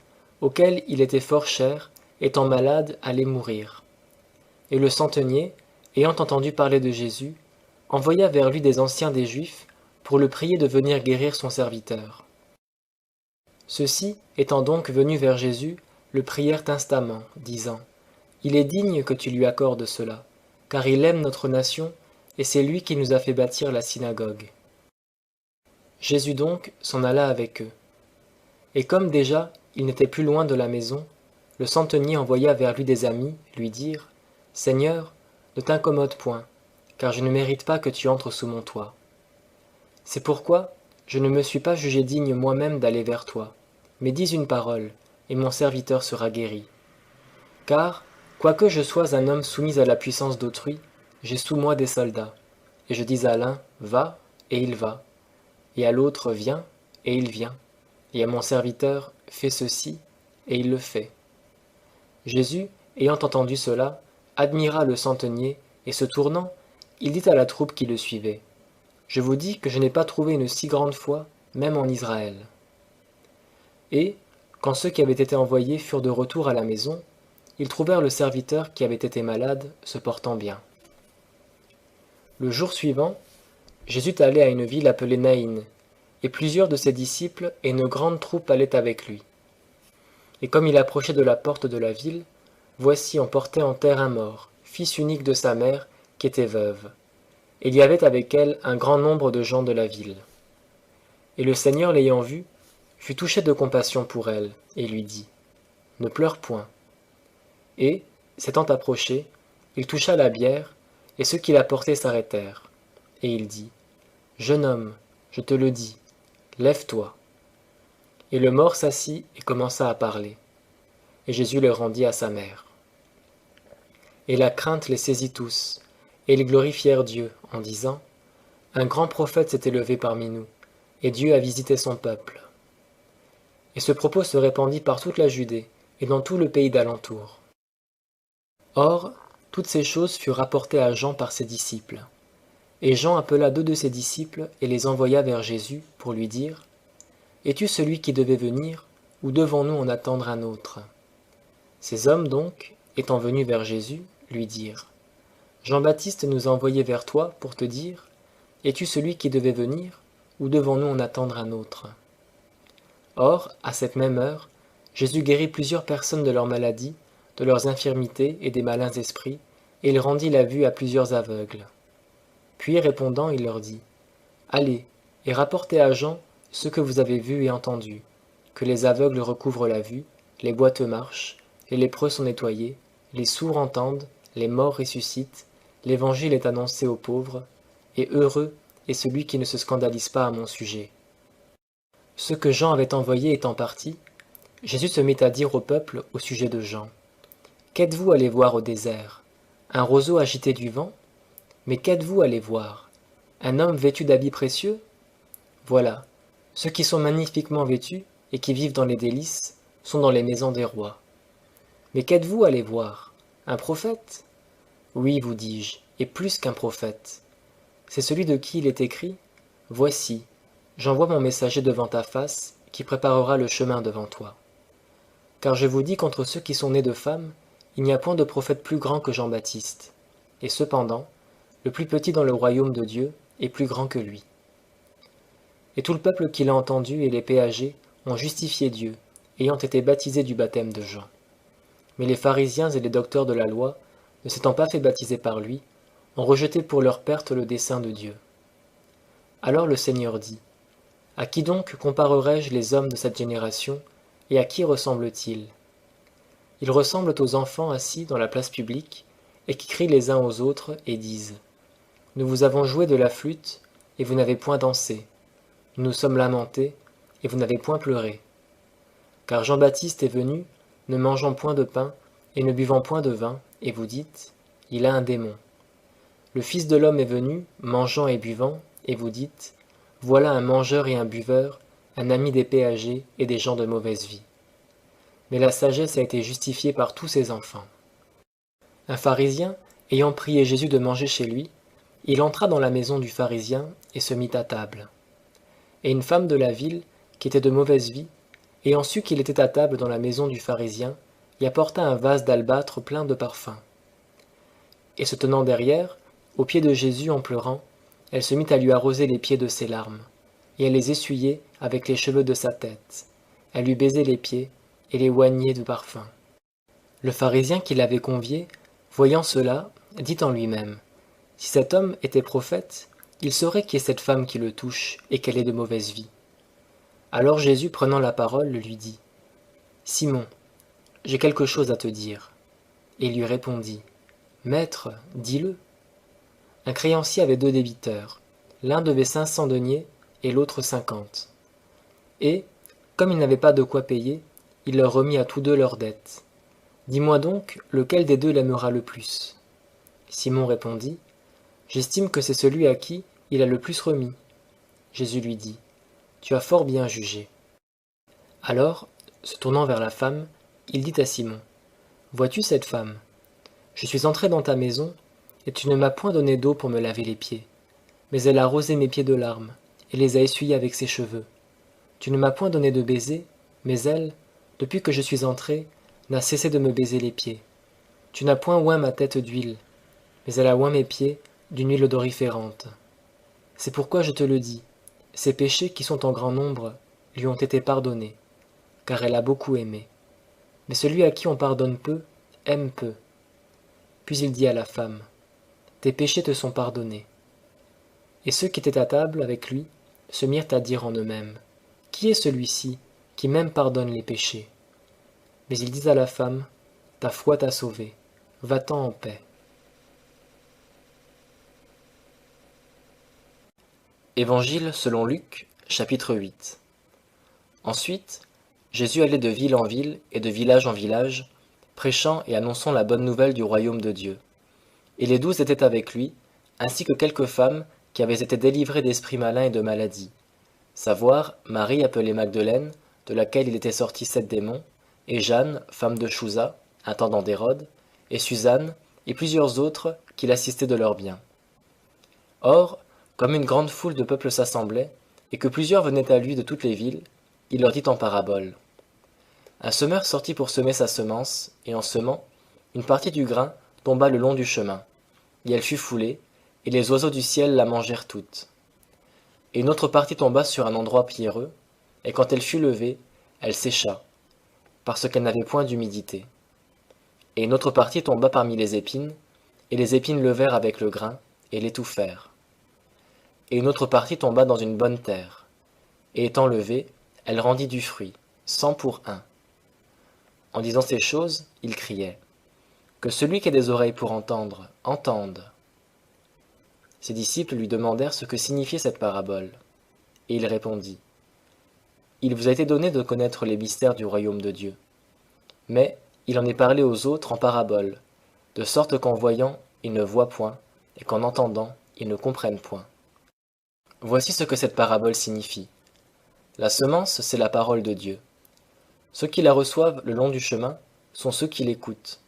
auquel il était fort cher, étant malade, allait mourir. Et le centenier, ayant entendu parler de Jésus, envoya vers lui des anciens des Juifs pour le prier de venir guérir son serviteur. Ceux-ci, étant donc venus vers Jésus, le prièrent instamment, disant : « Il est digne que tu lui accordes cela, car il aime notre nation, et c'est lui qui nous a fait bâtir la synagogue. » Jésus donc s'en alla avec eux. Et comme déjà il n'était plus loin de la maison, le centenier envoya vers lui des amis, lui dire : « Seigneur, ne t'incommode point, car je ne mérite pas que tu entres sous mon toit. C'est pourquoi je ne me suis pas jugé digne moi-même d'aller vers toi, mais dis une parole, et mon serviteur sera guéri. Car, quoique je sois un homme soumis à la puissance d'autrui, j'ai sous moi des soldats, et je dis à l'un : va, et il va, et à l'autre : viens, et il vient, et à mon serviteur : fais ceci, et il le fait. » Jésus, ayant entendu cela, admira le centenier, et se tournant, il dit à la troupe qui le suivait : « Je vous dis que je n'ai pas trouvé une si grande foi, même en Israël. » Et, quand ceux qui avaient été envoyés furent de retour à la maison, ils trouvèrent le serviteur qui avait été malade, se portant bien. Le jour suivant, Jésus allait à une ville appelée Naïn, et plusieurs de ses disciples et une grande troupe allaient avec lui. Et comme il approchait de la porte de la ville, voici on portait en terre un mort, fils unique de sa mère, qui était veuve. Et il y avait avec elle un grand nombre de gens de la ville. Et le Seigneur, l'ayant vue, fut touché de compassion pour elle, et lui dit : « Ne pleure point. » Et, s'étant approché, il toucha la bière, et ceux qui la portaient s'arrêtèrent. Et il dit : « Jeune homme, je te le dis, lève-toi. » Et le mort s'assit et commença à parler. Et Jésus le rendit à sa mère. Et la crainte les saisit tous, et ils glorifièrent Dieu, en disant, « Un grand prophète s'est élevé parmi nous, et Dieu a visité son peuple. » Et ce propos se répandit par toute la Judée, et dans tout le pays d'alentour. Or, toutes ces choses furent rapportées à Jean par ses disciples. Et Jean appela 2 de ses disciples et les envoya vers Jésus pour lui dire, « Es-tu celui qui devait venir, ou devons-nous en attendre un autre ?» Ces hommes donc, étant venus vers Jésus, lui dirent, « Jean-Baptiste nous a envoyés vers toi pour te dire, « Es-tu celui qui devait venir, ou devons-nous en attendre un autre ?» Or, à cette même heure, Jésus guérit plusieurs personnes de leurs maladies, de leurs infirmités et des malins esprits, et il rendit la vue à plusieurs aveugles. Puis répondant, il leur dit, « Allez, et rapportez à Jean ce que vous avez vu et entendu, que les aveugles recouvrent la vue, les boiteux marchent, les lépreux sont nettoyés, les sourds entendent, les morts ressuscitent, l'évangile est annoncé aux pauvres, et heureux est celui qui ne se scandalise pas à mon sujet. » Ce que Jean avait envoyé étant parti, Jésus se mit à dire au peuple au sujet de Jean, « Qu'êtes-vous allé voir au désert? Un roseau agité du vent? Mais qu'êtes-vous allé voir? Un homme vêtu d'habits précieux? Voilà, ceux qui sont magnifiquement vêtus et qui vivent dans les délices sont dans les maisons des rois. Mais qu'êtes-vous allé voir? Un prophète? Oui, vous dis-je, et plus qu'un prophète. C'est celui de qui il est écrit, « Voici, j'envoie mon messager devant ta face, qui préparera le chemin devant toi. » Car je vous dis qu'entre ceux qui sont nés de femmes, il n'y a point de prophète plus grand que Jean-Baptiste, et cependant, le plus petit dans le royaume de Dieu est plus grand que lui. Et tout le peuple qui l'a entendu et les péagers ont justifié Dieu, ayant été baptisés du baptême de Jean. Mais les pharisiens et les docteurs de la loi, ne s'étant pas fait baptiser par lui, ont rejeté pour leur perte le dessein de Dieu. Alors le Seigneur dit, « À qui donc comparerai-je les hommes de cette génération, et à qui ressemblent-ils? Ils ressemblent aux enfants assis dans la place publique, et qui crient les uns aux autres et disent, « Nous vous avons joué de la flûte, et vous n'avez point dansé. Nous nous sommes lamentés, et vous n'avez point pleuré. Car Jean-Baptiste est venu, ne mangeant point de pain, et ne buvant point de vin, et vous dites, il a un démon. Le Fils de l'homme est venu, mangeant et buvant, et vous dites, voilà un mangeur et un buveur, un ami des péagers et des gens de mauvaise vie. Mais la sagesse a été justifiée par tous ses enfants. » Un pharisien, ayant prié Jésus de manger chez lui, il entra dans la maison du pharisien et se mit à table. Et une femme de la ville, qui était de mauvaise vie, ayant su qu'il était à table dans la maison du pharisien, y apporta un vase d'albâtre plein de parfums. Et se tenant derrière, aux pieds de Jésus en pleurant, elle se mit à lui arroser les pieds de ses larmes, et à les essuyer avec les cheveux de sa tête. Elle lui baisait les pieds et les oignait de parfum. Le pharisien qui l'avait convié, voyant cela, dit en lui-même, « Si cet homme était prophète, il saurait qui est cette femme qui le touche et qu'elle est de mauvaise vie. » Alors Jésus, prenant la parole, lui dit, « Simon, j'ai quelque chose à te dire. » Et il lui répondit, « Maître, dis-le. » Un créancier avait 2 débiteurs. L'un devait 500 deniers et l'autre 50. Et, comme il n'avait pas de quoi payer, il leur remit à tous 2 leurs dettes. « Dis-moi donc, lequel des 2 l'aimera le plus ?» Simon répondit, « J'estime que c'est celui à qui il a le plus remis. » Jésus lui dit, « Tu as fort bien jugé. » Alors, se tournant vers la femme, il dit à Simon, « Vois-tu cette femme? Je suis entré dans ta maison, et tu ne m'as point donné d'eau pour me laver les pieds, mais elle a arrosé mes pieds de larmes, et les a essuyés avec ses cheveux. Tu ne m'as point donné de baiser, mais elle, depuis que je suis entré, n'a cessé de me baiser les pieds. Tu n'as point oint ma tête d'huile, mais elle a oint mes pieds d'une huile odoriférante. C'est pourquoi je te le dis, ses péchés qui sont en grand nombre lui ont été pardonnés, car elle a beaucoup aimé. Mais celui à qui on pardonne peu, aime peu. » Puis il dit à la femme, « Tes péchés te sont pardonnés. » Et ceux qui étaient à table avec lui se mirent à dire en eux-mêmes, « Qui est celui-ci qui même pardonne les péchés ?» Mais il dit à la femme, « Ta foi t'a sauvée, va-t'en en paix. » Évangile selon Luc, chapitre 8. Ensuite, Jésus allait de ville en ville et de village en village, prêchant et annonçant la bonne nouvelle du royaume de Dieu. Et les 12 étaient avec lui, ainsi que quelques femmes qui avaient été délivrées d'esprits malins et de maladies, savoir Marie appelée Magdeleine, de laquelle il était sorti 7 démons, et Jeanne, femme de Chouza, intendant d'Hérode, et Suzanne, et plusieurs autres qui l'assistaient de leurs biens. Or, comme une grande foule de peuple s'assemblait, et que plusieurs venaient à lui de toutes les villes, il leur dit en parabole. Un semeur sortit pour semer sa semence, et en semant, une partie du grain tomba le long du chemin, et elle fut foulée, et les oiseaux du ciel la mangèrent toute. Et une autre partie tomba sur un endroit pierreux, et quand elle fut levée, elle sécha, parce qu'elle n'avait point d'humidité. Et une autre partie tomba parmi les épines, et les épines levèrent avec le grain, et l'étouffèrent. Et une autre partie tomba dans une bonne terre, et étant levée, elle rendit du fruit, 100 pour 1. En disant ces choses, il criait, « Que celui qui a des oreilles pour entendre, entende. » Ses disciples lui demandèrent ce que signifiait cette parabole. Et il répondit, « Il vous a été donné de connaître les mystères du royaume de Dieu. Mais il en est parlé aux autres en parabole, de sorte qu'en voyant, ils ne voient point, et qu'en entendant, ils ne comprennent point. » Voici ce que cette parabole signifie. La semence, c'est la parole de Dieu. Ceux qui la reçoivent le long du chemin sont ceux qui l'écoutent.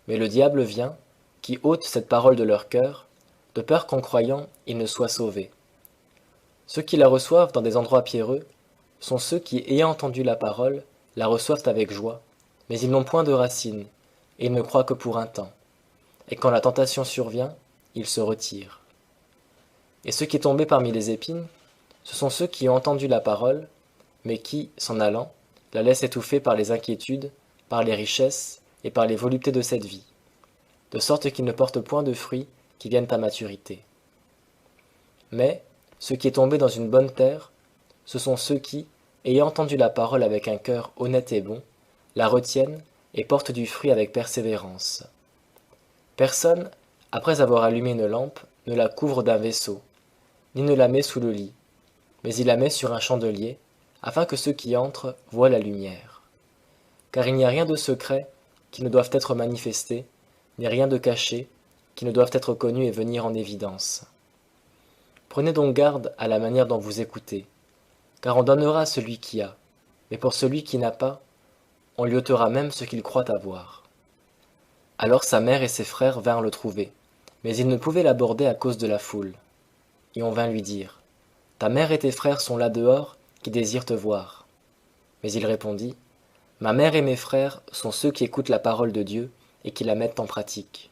Mais le diable vient, qui ôte cette parole de leur cœur, de peur qu'en croyant, ils ne soient sauvés. Ceux qui la reçoivent dans des endroits pierreux sont ceux qui, ayant entendu la parole, la reçoivent avec joie, mais ils n'ont point de racines, et ils ne croient que pour un temps. Et quand la tentation survient, ils se retirent. Et ceux qui tombaient parmi les épines, ce sont ceux qui ont entendu la parole, mais qui, s'en allant, la laissent étouffer par les inquiétudes, par les richesses et par les voluptés de cette vie, de sorte qu'ils ne portent point de fruits qui viennent à maturité. Mais ce qui est tombé dans une bonne terre, ce sont ceux qui, ayant entendu la parole avec un cœur honnête et bon, la retiennent et portent du fruit avec persévérance. Personne, après avoir allumé une lampe, ne la couvre d'un vaisseau, ni ne la met sous le lit, mais il la met sur un chandelier, afin que ceux qui entrent voient la lumière. Car il n'y a rien de secret qui ne doive être manifesté, ni rien de caché qui ne doivent être connus et venir en évidence. Prenez donc garde à la manière dont vous écoutez, car on donnera à celui qui a, mais pour celui qui n'a pas, on lui ôtera même ce qu'il croit avoir. Alors sa mère et ses frères vinrent le trouver, mais ils ne pouvaient l'aborder à cause de la foule. Et on vint lui dire, « Ta mère et tes frères sont là dehors, qui désirent te voir. » Mais il répondit, « Ma mère et mes frères sont ceux qui écoutent la parole de Dieu et qui la mettent en pratique. »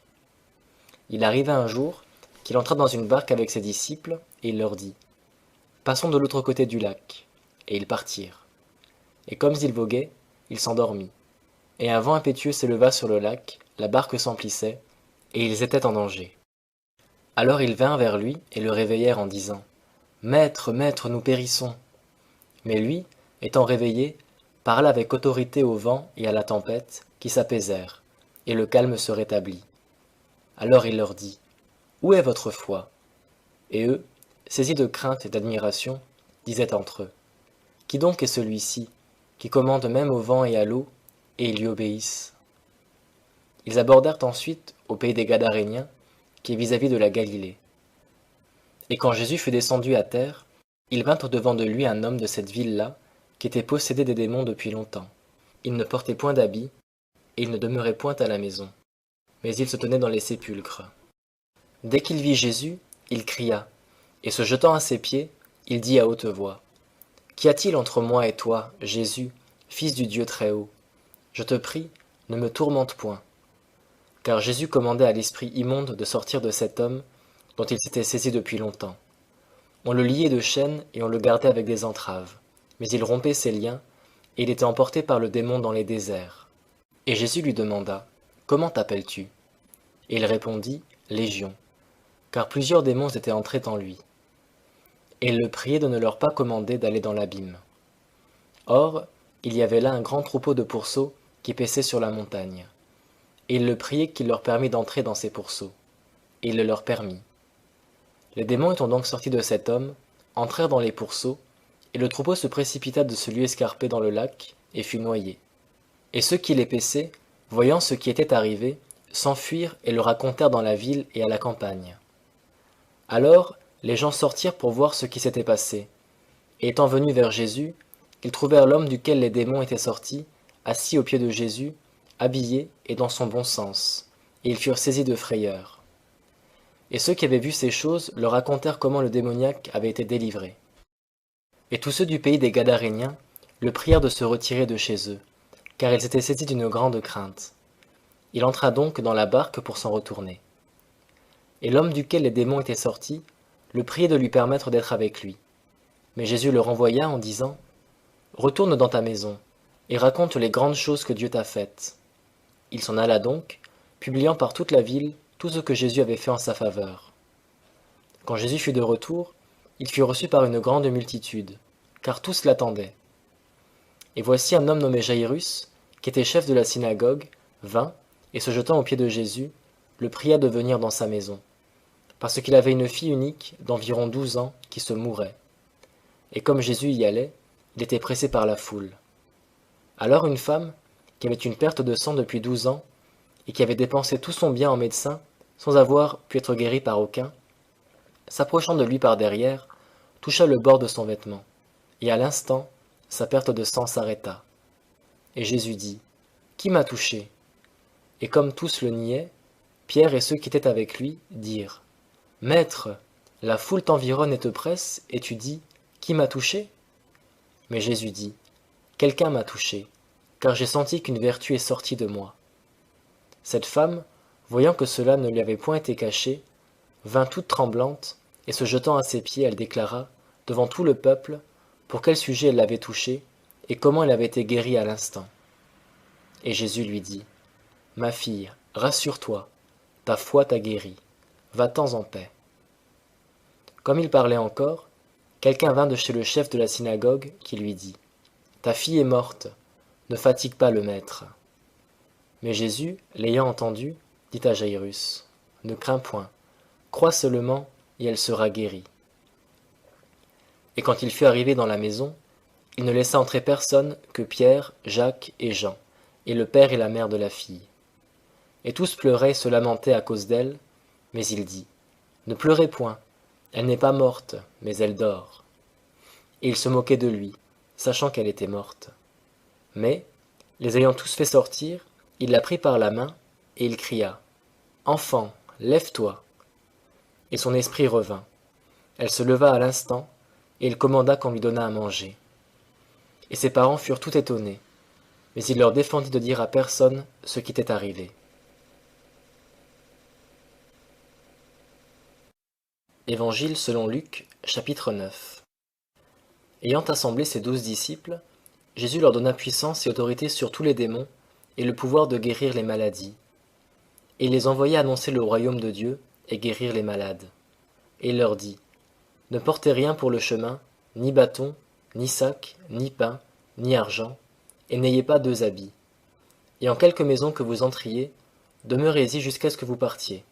Il arriva un jour qu'il entra dans une barque avec ses disciples, et il leur dit, « Passons de l'autre côté du lac. » Et ils partirent. Et comme il voguait, il s'endormit. Et un vent impétueux s'éleva sur le lac, la barque s'emplissait, et ils étaient en danger. Alors ils vinrent vers lui et le réveillèrent en disant, « Maître, maître, nous périssons. » Mais lui, étant réveillé, parla avec autorité au vent et à la tempête, qui s'apaisèrent, et le calme se rétablit. Alors il leur dit, « Où est votre foi ?» Et eux, saisis de crainte et d'admiration, disaient entre eux, « Qui donc est celui-ci, qui commande même au vent et à l'eau, et ils lui obéissent ?» Ils abordèrent ensuite au pays des Gadaréniens, qui est vis-à-vis de la Galilée. Et quand Jésus fut descendu à terre, il vint au-devant de lui un homme de cette ville-là, qui était possédé des démons depuis longtemps. Il ne portait point d'habit, et il ne demeurait point à la maison, mais il se tenait dans les sépulcres. Dès qu'il vit Jésus, il cria, et se jetant à ses pieds, il dit à haute voix, « Qu'y a-t-il entre moi et toi, Jésus, Fils du Dieu Très-Haut? Je te prie, ne me tourmente point. » Car Jésus commandait à l'esprit immonde de sortir de cet homme, dont il s'était saisi depuis longtemps. On le liait de chaînes et on le gardait avec des entraves, mais il rompait ses liens, et il était emporté par le démon dans les déserts. Et Jésus lui demanda, « Comment t'appelles-tu » Et il répondit, « Légion », car plusieurs démons étaient entrés en lui. Et il le priait de ne leur pas commander d'aller dans l'abîme. Or, il y avait là un grand troupeau de pourceaux qui paissaient sur la montagne. Et il le priait qu'il leur permît d'entrer dans ces pourceaux. Et il le leur permit. Les démons étant donc sortis de cet homme, entrèrent dans les pourceaux, et le troupeau se précipita de ce lieu escarpé dans le lac, et fut noyé. Et ceux qui les paissaient voyant ce qui était arrivé, s'enfuirent et le racontèrent dans la ville et à la campagne. Alors les gens sortirent pour voir ce qui s'était passé. Et étant venus vers Jésus, ils trouvèrent l'homme duquel les démons étaient sortis, assis aux pieds de Jésus, habillé et dans son bon sens, et ils furent saisis de frayeur. Et ceux qui avaient vu ces choses leur racontèrent comment le démoniaque avait été délivré. Et tous ceux du pays des Gadaréniens le prièrent de se retirer de chez eux, car ils étaient saisis d'une grande crainte. Il entra donc dans la barque pour s'en retourner. Et l'homme duquel les démons étaient sortis le priait de lui permettre d'être avec lui. Mais Jésus le renvoya en disant « Retourne dans ta maison, et raconte les grandes choses que Dieu t'a faites. » Il s'en alla donc, publiant par toute la ville tout ce que Jésus avait fait en sa faveur. Quand Jésus fut de retour, il fut reçu par une grande multitude, car tous l'attendaient. Et voici un homme nommé Jaïrus, qui était chef de la synagogue, vint, et se jetant aux pieds de Jésus, le pria de venir dans sa maison, parce qu'il avait une fille unique d'environ 12 ans qui se mourait. Et comme Jésus y allait, il était pressé par la foule. Alors une femme, qui avait une perte de sang depuis 12 ans, et qui avait dépensé tout son bien en médecins, sans avoir pu être guérie par aucun, s'approchant de lui par derrière, toucha le bord de son vêtement, et à l'instant, sa perte de sang s'arrêta. Et Jésus dit, « Qui m'a touché ?» Et comme tous le niaient, Pierre et ceux qui étaient avec lui dirent, « Maître, la foule t'environne et te presse, et tu dis, « Qui m'a touché ?» Mais Jésus dit, « Quelqu'un m'a touché, car j'ai senti qu'une vertu est sortie de moi. » Cette femme, voyant que cela ne lui avait point été caché, vint toute tremblante, et se jetant à ses pieds, elle déclara, devant tout le peuple, pour quel sujet elle l'avait touché, et comment elle avait été guérie à l'instant. Et Jésus lui dit, « Ma fille, rassure-toi, ta foi t'a guérie, va-t'en en paix. » Comme il parlait encore, quelqu'un vint de chez le chef de la synagogue, qui lui dit, « Ta fille est morte, ne fatigue pas le maître. » Mais Jésus, l'ayant entendu, dit à Jaïrus, « Ne crains point, crois seulement, et elle sera guérie. » Et quand il fut arrivé dans la maison, il ne laissa entrer personne que Pierre, Jacques et Jean, et le père et la mère de la fille. Et tous pleuraient et se lamentaient à cause d'elle, mais il dit, « Ne pleurez point, elle n'est pas morte, mais elle dort. » Et ils se moquaient de lui, sachant qu'elle était morte. Mais, les ayant tous fait sortir, il la prit par la main, et il cria, « Enfant, lève-toi !» Et son esprit revint. Elle se leva à l'instant, et il commanda qu'on lui donnât à manger. Et ses parents furent tout étonnés, mais il leur défendit de dire à personne ce qui était arrivé. Évangile selon Luc, chapitre 9. Ayant assemblé ses 12 disciples, Jésus leur donna puissance et autorité sur tous les démons, et le pouvoir de guérir les maladies. Et il les envoya annoncer le royaume de Dieu et guérir les malades. Et il leur dit, « Ne portez rien pour le chemin, ni bâton, ni sac, ni pain, ni argent, et n'ayez pas 2 habits. Et en quelque maison que vous entriez, demeurez-y jusqu'à ce que vous partiez.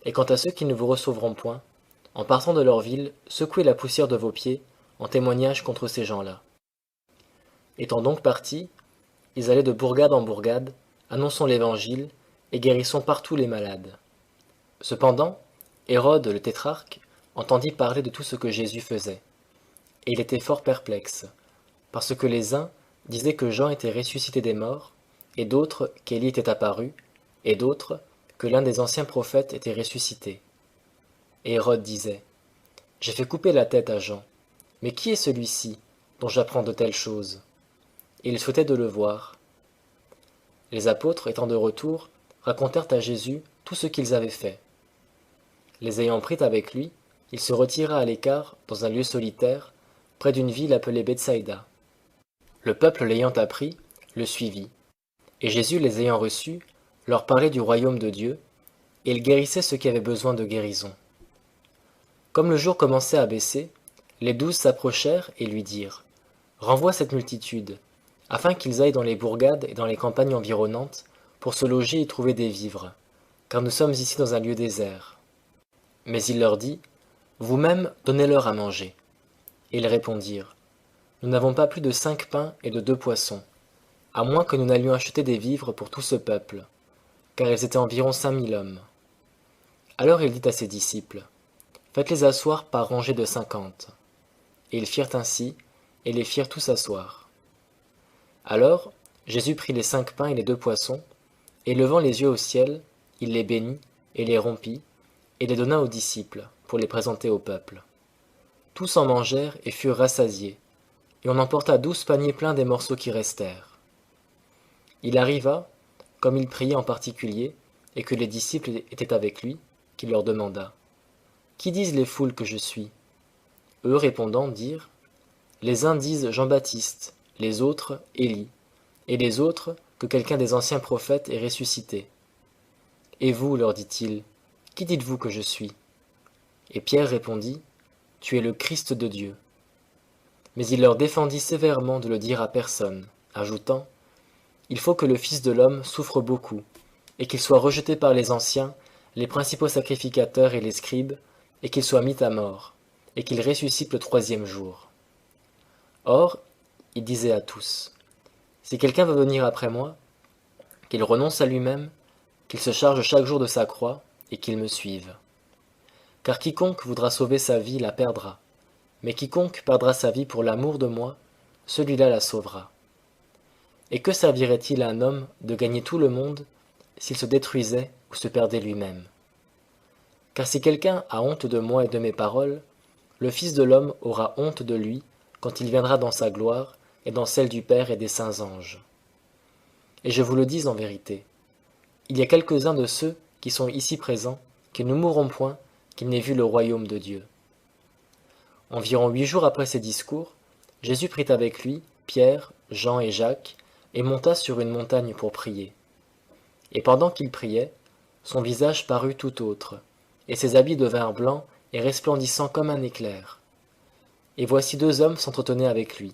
Et quant à ceux qui ne vous recevront point, en partant de leur ville, secouez la poussière de vos pieds, en témoignage contre ces gens-là. » Étant donc partis, ils allaient de bourgade en bourgade, annonçant l'évangile, et guérissant partout les malades. Cependant, Hérode le tétrarque entendit parler de tout ce que Jésus faisait. Et il était fort perplexe, parce que les uns disaient que Jean était ressuscité des morts, et d'autres qu'Élie était apparu, et d'autres que l'un des anciens prophètes était ressuscité. Et Hérode disait, « J'ai fait couper la tête à Jean, mais qui est celui-ci dont j'apprends de telles choses ?» Et il souhaitait de le voir. Les apôtres, étant de retour, racontèrent à Jésus tout ce qu'ils avaient fait. Les ayant pris avec lui, il se retira à l'écart, dans un lieu solitaire, près d'une ville appelée Bethsaïda. Le peuple l'ayant appris, le suivit. Et Jésus, les ayant reçus, leur parlait du royaume de Dieu, et il guérissait ceux qui avaient besoin de guérison. Comme le jour commençait à baisser, les 12 s'approchèrent et lui dirent, « Renvoie cette multitude, afin qu'ils aillent dans les bourgades et dans les campagnes environnantes, pour se loger et trouver des vivres, car nous sommes ici dans un lieu désert. » Mais il leur dit, « Vous-même, donnez-leur à manger. » Et ils répondirent, « Nous n'avons pas plus de 5 pains et de 2 poissons. à moins que nous n'allions acheter des vivres pour tout ce peuple, car ils étaient environ 5000 hommes. Alors il dit à ses disciples, faites-les asseoir par rangées de 50. Et ils firent ainsi, et les firent tous asseoir. Alors Jésus prit les 5 pains et les 2 poissons, et levant les yeux au ciel, il les bénit, et les rompit, et les donna aux disciples, pour les présenter au peuple. Tous en mangèrent et furent rassasiés, et on emporta 12 paniers pleins des morceaux qui restèrent. Il arriva, comme il priait en particulier, et que les disciples étaient avec lui, qu'il leur demanda, « Qui disent les foules que je suis ?» Eux répondant dirent, « Les uns disent Jean-Baptiste, les autres Élie, et les autres que quelqu'un des anciens prophètes est ressuscité. » Et vous, leur dit-il, qui dites-vous que je suis? Et Pierre répondit, tu es le Christ de Dieu. Mais il leur défendit sévèrement de le dire à personne, ajoutant, il faut que le Fils de l'homme souffre beaucoup, et qu'il soit rejeté par les anciens, les principaux sacrificateurs et les scribes, et qu'il soit mis à mort, et qu'il ressuscite le 3e jour. Or, il disait à tous, si quelqu'un veut venir après moi, qu'il renonce à lui-même, qu'il se charge chaque jour de sa croix, et qu'il me suive. Car quiconque voudra sauver sa vie la perdra, mais quiconque perdra sa vie pour l'amour de moi, celui-là la sauvera. Et que servirait-il à un homme de gagner tout le monde s'il se détruisait ou se perdait lui-même? Car si quelqu'un a honte de moi et de mes paroles, le Fils de l'homme aura honte de lui quand il viendra dans sa gloire et dans celle du Père et des saints anges. Et je vous le dis en vérité, il y a quelques-uns de ceux qui sont ici présents qui ne mourront point qu'ils n'aient vu le royaume de Dieu. Environ 8 jours après ces discours, Jésus prit avec lui Pierre, Jean et Jacques, et monta sur une montagne pour prier. Et pendant qu'il priait, son visage parut tout autre, et ses habits devinrent blancs et resplendissants comme un éclair. Et voici 2 hommes s'entretenaient avec lui.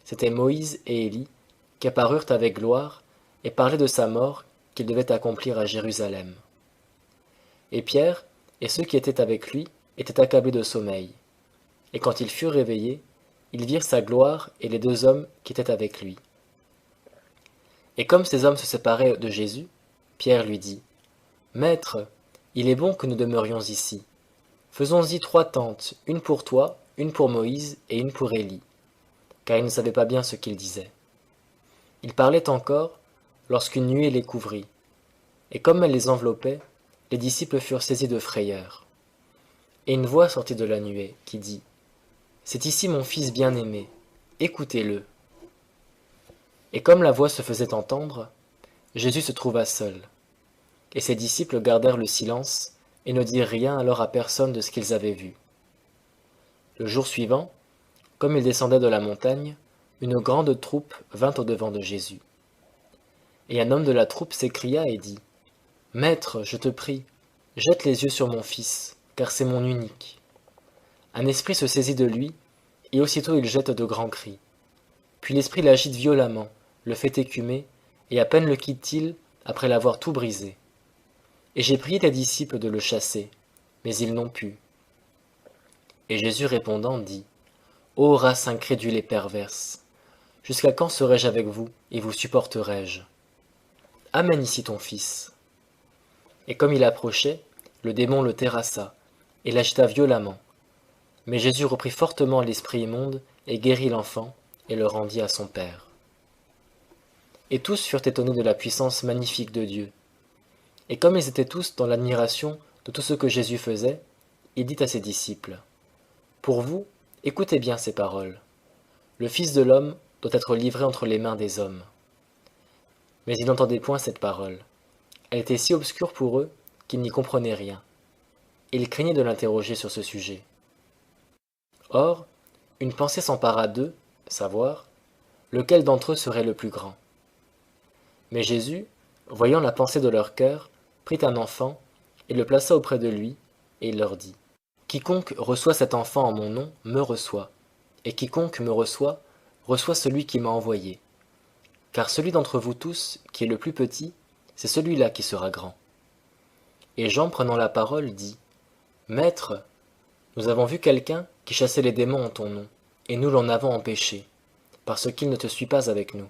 C'étaient Moïse et Élie, qui apparurent avec gloire, et parlaient de sa mort qu'il devait accomplir à Jérusalem. Et Pierre, et ceux qui étaient avec lui, étaient accablés de sommeil. Et quand ils furent réveillés, ils virent sa gloire et les 2 hommes qui étaient avec lui. Et comme ces hommes se séparaient de Jésus, Pierre lui dit, « Maître, il est bon que nous demeurions ici. Faisons-y 3 tentes, une pour toi, une pour Moïse et une pour Élie. » Car ils ne savaient pas bien ce qu'il disait. Il parlait encore, lorsqu'une nuée les couvrit. Et comme elle les enveloppait, les disciples furent saisis de frayeur. Et une voix sortit de la nuée, qui dit, « C'est ici mon Fils bien-aimé, écoutez-le. » Et comme la voix se faisait entendre, Jésus se trouva seul. Et ses disciples gardèrent le silence, et ne dirent rien alors à personne de ce qu'ils avaient vu. Le jour suivant, comme il descendait de la montagne, une grande troupe vint au-devant de Jésus. Et un homme de la troupe s'écria et dit, « Maître, je te prie, jette les yeux sur mon fils, car c'est mon unique. » Un esprit se saisit de lui, et aussitôt il jette de grands cris. Puis l'esprit l'agite violemment, le fait écumer, et à peine le quitte-t-il après l'avoir tout brisé. Et j'ai prié tes disciples de le chasser, mais ils n'ont pu. Et Jésus répondant dit, « Ô race incrédule et perverse, jusqu'à quand serai-je avec vous, et vous supporterai-je? Amène ici ton fils. » Et comme il approchait, le démon le terrassa, et l'agita violemment. Mais Jésus reprit fortement l'esprit immonde, et guérit l'enfant, et le rendit à son père. Et tous furent étonnés de la puissance magnifique de Dieu. Et comme ils étaient tous dans l'admiration de tout ce que Jésus faisait, il dit à ses disciples, « Pour vous, écoutez bien ces paroles. Le Fils de l'homme doit être livré entre les mains des hommes. » Mais ils n'entendaient point cette parole. Elle était si obscure pour eux qu'ils n'y comprenaient rien. Et ils craignaient de l'interroger sur ce sujet. Or, une pensée s'empara d'eux, savoir, lequel d'entre eux serait le plus grand. Mais Jésus, voyant la pensée de leur cœur, prit un enfant, et le plaça auprès de lui, et il leur dit, « Quiconque reçoit cet enfant en mon nom me reçoit, et quiconque me reçoit, reçoit celui qui m'a envoyé. Car celui d'entre vous tous qui est le plus petit, c'est celui-là qui sera grand. » Et Jean, prenant la parole, dit, « Maître, nous avons vu quelqu'un qui chassait les démons en ton nom, et nous l'en avons empêché, parce qu'il ne te suit pas avec nous. »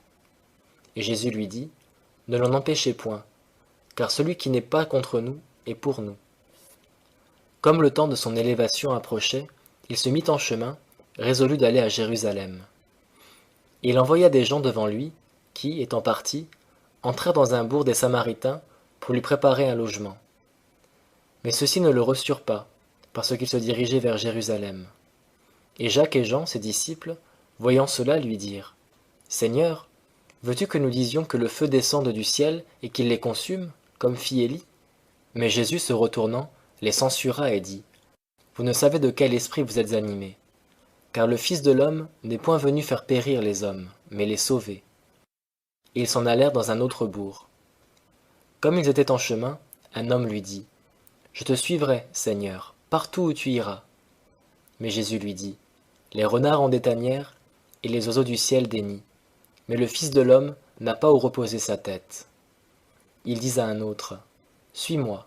Et Jésus lui dit, ne l'en empêchez point, car celui qui n'est pas contre nous est pour nous. Comme le temps de son élévation approchait, il se mit en chemin, résolu d'aller à Jérusalem. Et il envoya des gens devant lui, qui, étant partis, entrèrent dans un bourg des Samaritains pour lui préparer un logement. Mais ceux-ci ne le reçurent pas, parce qu'il se dirigeait vers Jérusalem. Et Jacques et Jean, ses disciples, voyant cela, lui dirent, « Seigneur, veux-tu que nous disions que le feu descende du ciel et qu'il les consume, comme fit Élie ?» Mais Jésus, se retournant, les censura et dit, « Vous ne savez de quel esprit vous êtes animés, car le Fils de l'homme n'est point venu faire périr les hommes, mais les sauver. » Et ils s'en allèrent dans un autre bourg. Comme ils étaient en chemin, un homme lui dit, « Je te suivrai, Seigneur, partout où tu iras. » Mais Jésus lui dit, « Les renards ont des tanières, et les oiseaux du ciel des nids, mais le Fils de l'homme n'a pas où reposer sa tête. » Ils disent à un autre, « Suis-moi. »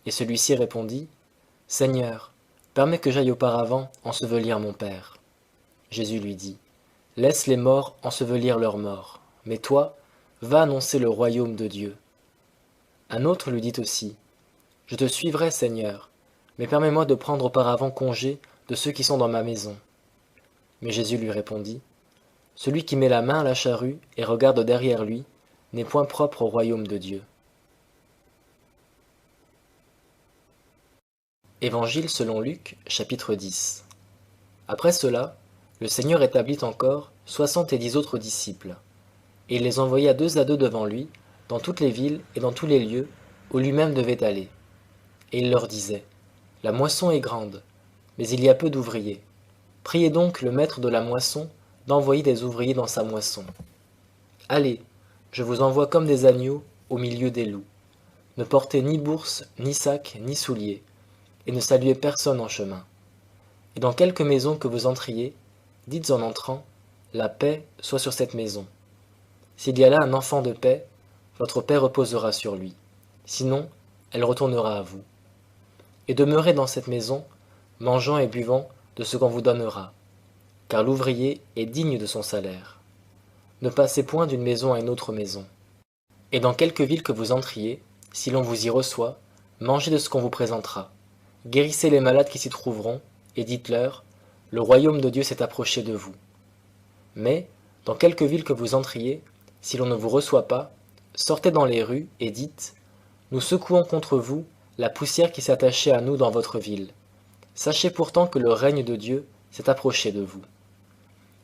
Et celui-ci répondit, « Seigneur, permets que j'aille auparavant ensevelir mon Père. » Jésus lui dit, « Laisse les morts ensevelir leurs morts, mais toi, va annoncer le royaume de Dieu. » Un autre lui dit aussi, « Je te suivrai, Seigneur, mais permets-moi de prendre auparavant congé de ceux qui sont dans ma maison. » Mais Jésus lui répondit, « Celui qui met la main à la charrue et regarde derrière lui n'est point propre au royaume de Dieu. » Évangile selon Luc, chapitre 10. Après cela, le Seigneur établit encore 70 autres disciples, et il les envoya 2 à 2 devant lui, dans toutes les villes et dans tous les lieux où lui-même devait aller. Et il leur disait, « La moisson est grande, mais il y a peu d'ouvriers. Priez donc le maître de la moisson d'envoyer des ouvriers dans sa moisson. Allez, je vous envoie comme des agneaux au milieu des loups. Ne portez ni bourse, ni sac, ni souliers, et ne saluez personne en chemin. Et dans quelque maison que vous entriez, dites en entrant, la paix soit sur cette maison. S'il y a là un enfant de paix, votre paix reposera sur lui. Sinon, elle retournera à vous. Et demeurez dans cette maison, mangeant et buvant de ce qu'on vous donnera, car l'ouvrier est digne de son salaire. Ne passez point d'une maison à une autre maison. Et dans quelque ville que vous entriez, si l'on vous y reçoit, mangez de ce qu'on vous présentera. Guérissez les malades qui s'y trouveront, et dites-leur, le royaume de Dieu s'est approché de vous. Mais, dans quelque ville que vous entriez, si l'on ne vous reçoit pas, sortez dans les rues et dites, nous secouons contre vous la poussière qui s'est attachée à nous dans votre ville. Sachez pourtant que le règne de Dieu s'est approché de vous.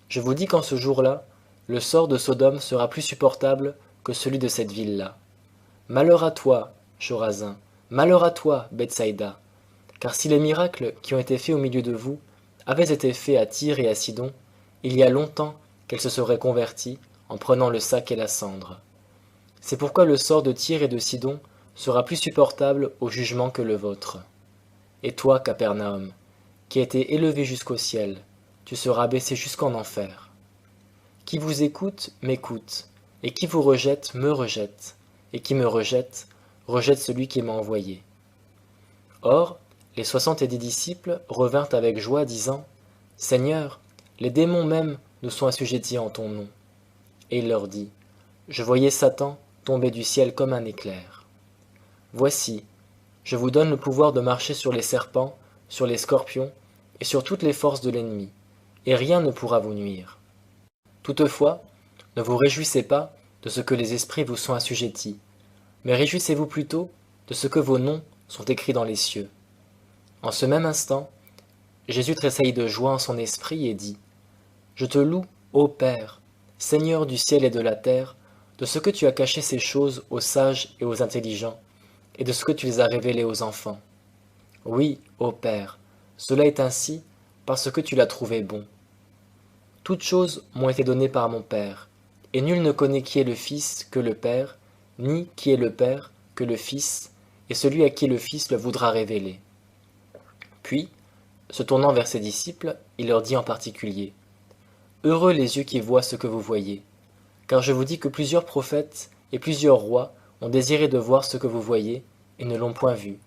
Je vous dis qu'en ce jour-là, le sort de Sodome sera plus supportable que celui de cette ville-là. Malheur à toi, Chorazin, malheur à toi, Bethsaïda, car si les miracles qui ont été faits au milieu de vous avaient été faits à Tyr et à Sidon, il y a longtemps qu'elles se seraient converties en prenant le sac et la cendre. C'est pourquoi le sort de Tyr et de Sidon sera plus supportable au jugement que le vôtre. Et toi, Capernaum, qui as été élevé jusqu'au ciel, tu seras abaissé jusqu'en enfer. Qui vous écoute, m'écoute, et qui vous rejette, me rejette, et qui me rejette, rejette celui qui m'a envoyé. Or, les 70 disciples revinrent avec joie, disant, « Seigneur, les démons même nous sont assujettis en ton nom. » Et il leur dit, « Je voyais Satan tomber du ciel comme un éclair. Voici, je vous donne le pouvoir de marcher sur les serpents, sur les scorpions, et sur toutes les forces de l'ennemi, et rien ne pourra vous nuire. Toutefois, ne vous réjouissez pas de ce que les esprits vous sont assujettis, mais réjouissez-vous plutôt de ce que vos noms sont écrits dans les cieux. » En ce même instant, Jésus tressaillit de joie en son esprit et dit, « Je te loue, ô Père, Seigneur du ciel et de la terre, de ce que tu as caché ces choses aux sages et aux intelligents, et de ce que tu les as révélées aux enfants. Oui, ô Père, cela est ainsi parce que tu l'as trouvé bon. Toutes choses m'ont été données par mon Père, et nul ne connaît qui est le Fils que le Père, ni qui est le Père que le Fils, et celui à qui le Fils le voudra révéler. » Puis, se tournant vers ses disciples, il leur dit en particulier, « Heureux les yeux qui voient ce que vous voyez, car je vous dis que plusieurs prophètes et plusieurs rois ont désiré de voir ce que vous voyez et ne l'ont point vu,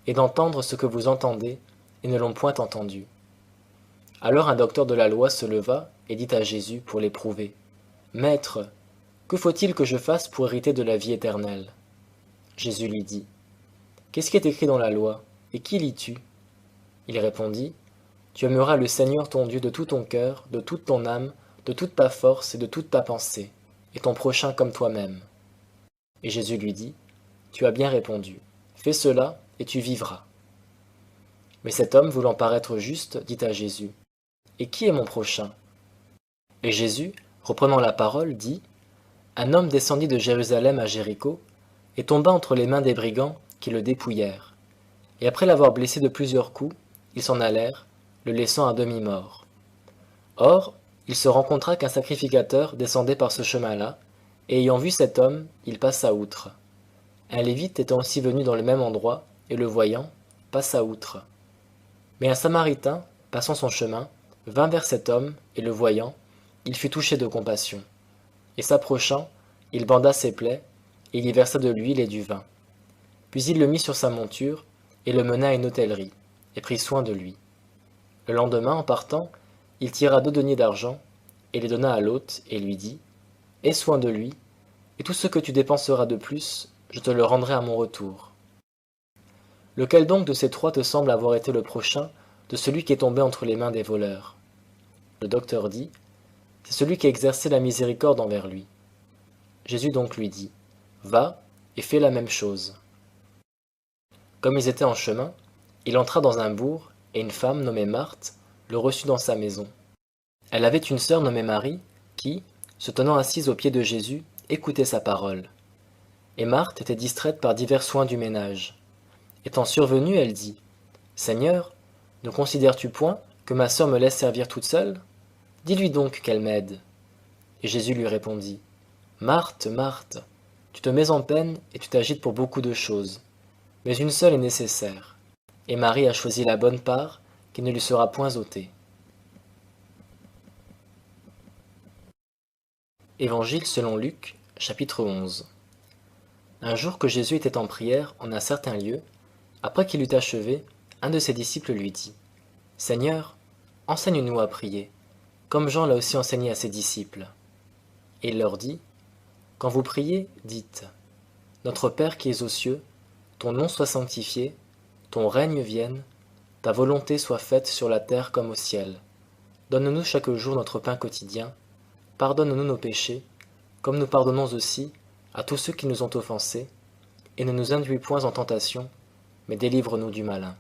et d'entendre ce que vous entendez et ne l'ont point entendu. » Alors un docteur de la loi se leva et dit à Jésus pour l'éprouver, « Maître, Que faut-il que je fasse pour hériter de la vie éternelle ?» Jésus lui dit, « Qu'est-ce qui est écrit dans la loi, et qui lis-tu » Il répondit, « Tu aimeras le Seigneur ton Dieu de tout ton cœur, de toute ton âme, de toute ta force et de toute ta pensée, et ton prochain comme toi-même. » Et Jésus lui dit, « Tu as bien répondu, fais cela, et tu vivras. » Mais cet homme, voulant paraître juste, dit à Jésus, « Et qui est mon prochain ?» Et Jésus, reprenant la parole, dit, « Un homme descendit de Jérusalem à Jéricho, et tomba entre les mains des brigands qui le dépouillèrent. Et après l'avoir blessé de plusieurs coups, ils s'en allèrent, le laissant à demi-mort. Or, il se rencontra qu'un sacrificateur descendait par ce chemin-là, et ayant vu cet homme, il passa outre. Un Lévite étant aussi venu dans le même endroit, et le voyant, passa outre. Mais un Samaritain, passant son chemin, vint vers cet homme, et le voyant, il fut touché de compassion. Et s'approchant, il banda ses plaies, et il y versa de l'huile et du vin. Puis il le mit sur sa monture, et le mena à une hôtellerie, et prit soin de lui. Le lendemain, en partant, il tira 2 deniers d'argent, et les donna à l'hôte, et lui dit, « Aie soin de lui, et tout ce que tu dépenseras de plus, je te le rendrai à mon retour. » Lequel donc de ces 3 te semble avoir été le prochain de celui qui est tombé entre les mains des voleurs? Le docteur dit, « C'est celui qui a exercé la miséricorde envers lui. » Jésus donc lui dit, « Va, et fais la même chose. » Comme ils étaient en chemin, il entra dans un bourg, et une femme nommée Marthe le reçut dans sa maison. Elle avait une sœur nommée Marie, qui, se tenant assise aux pieds de Jésus, écoutait sa parole. Et Marthe était distraite par divers soins du ménage. Étant survenue, elle dit, « Seigneur, ne considères-tu point que ma sœur me laisse servir toute seule? Dis-lui donc qu'elle m'aide. » Et Jésus lui répondit, « Marthe, Marthe, tu te mets en peine et tu t'agites pour beaucoup de choses, mais une seule est nécessaire. Et Marie a choisi la bonne part, qui ne lui sera point ôtée. » Évangile selon Luc, chapitre 11. Un jour que Jésus était en prière en un certain lieu, après qu'il eut achevé, un de ses disciples lui dit, « Seigneur, enseigne-nous à prier, comme Jean l'a aussi enseigné à ses disciples. » Et il leur dit, « Quand vous priez, dites, « Notre Père qui es aux cieux, ton nom soit sanctifié, ton règne vienne, ta volonté soit faite sur la terre comme au ciel. Donne-nous chaque jour notre pain quotidien, pardonne-nous nos péchés, comme nous pardonnons aussi à tous ceux qui nous ont offensés, et ne nous induis point en tentation, mais délivre-nous du malin. »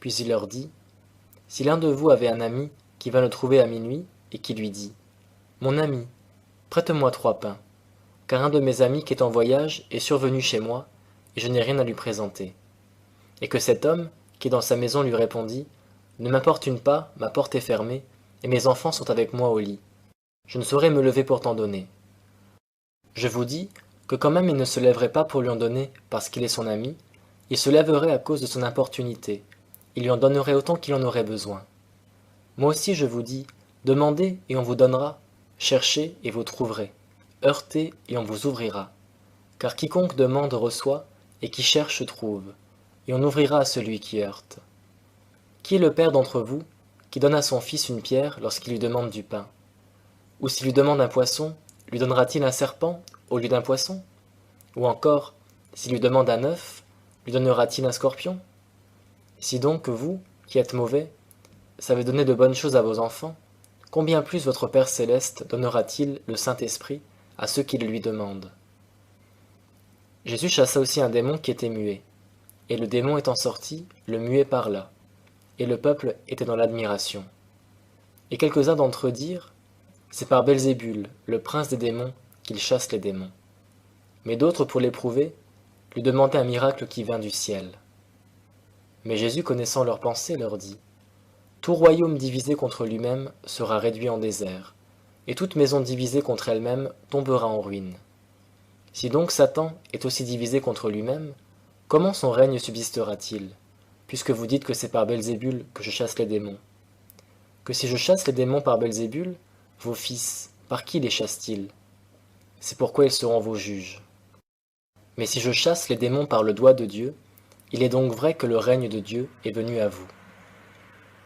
Puis il leur dit, « Si l'un de vous avait un ami qui vint le trouver à minuit, et qui lui dit, « Mon ami, prête-moi 3 pains, car un de mes amis qui est en voyage est survenu chez moi, et je n'ai rien à lui présenter. » Et que cet homme, qui dans sa maison lui répondit, « Ne m'importune pas, ma porte est fermée, et mes enfants sont avec moi au lit. Je ne saurais me lever pour t'en donner. » Je vous dis que quand même il ne se lèverait pas pour lui en donner parce qu'il est son ami, il se lèverait à cause de son importunité, il lui en donnerait autant qu'il en aurait besoin. Moi aussi je vous dis, demandez et on vous donnera, cherchez et vous trouverez, heurtez et on vous ouvrira. Car quiconque demande reçoit, et qui cherche trouve, et on ouvrira à celui qui heurte. Qui est le père d'entre vous qui donne à son fils une pierre lorsqu'il lui demande du pain? Ou s'il lui demande un poisson, lui donnera-t-il un serpent au lieu d'un poisson? Ou encore, s'il lui demande un œuf, lui donnera-t-il un scorpion? Si donc vous, qui êtes mauvais, savez donner de bonnes choses à vos enfants, combien plus votre Père céleste donnera-t-il le Saint-Esprit à ceux qui le lui demandent? Jésus chassa aussi un démon qui était muet. Et le démon étant sorti, le muet parla. Et le peuple était dans l'admiration. Et quelques-uns d'entre eux dirent, « C'est par Belzébul, le prince des démons, qu'il chasse les démons. » Mais d'autres, pour l'éprouver, lui demandaient un miracle qui vint du ciel. Mais Jésus, connaissant leurs pensées, leur dit, « Tout royaume divisé contre lui-même sera réduit en désert, et toute maison divisée contre elle-même tombera en ruine. Si donc Satan est aussi divisé contre lui-même, comment son règne subsistera-t-il, puisque vous dites que c'est par Belzébul que je chasse les démons? Que si je chasse les démons par Belzébul, vos fils, par qui les chassent-ils? C'est pourquoi ils seront vos juges. Mais si je chasse les démons par le doigt de Dieu, il est donc vrai que le règne de Dieu est venu à vous.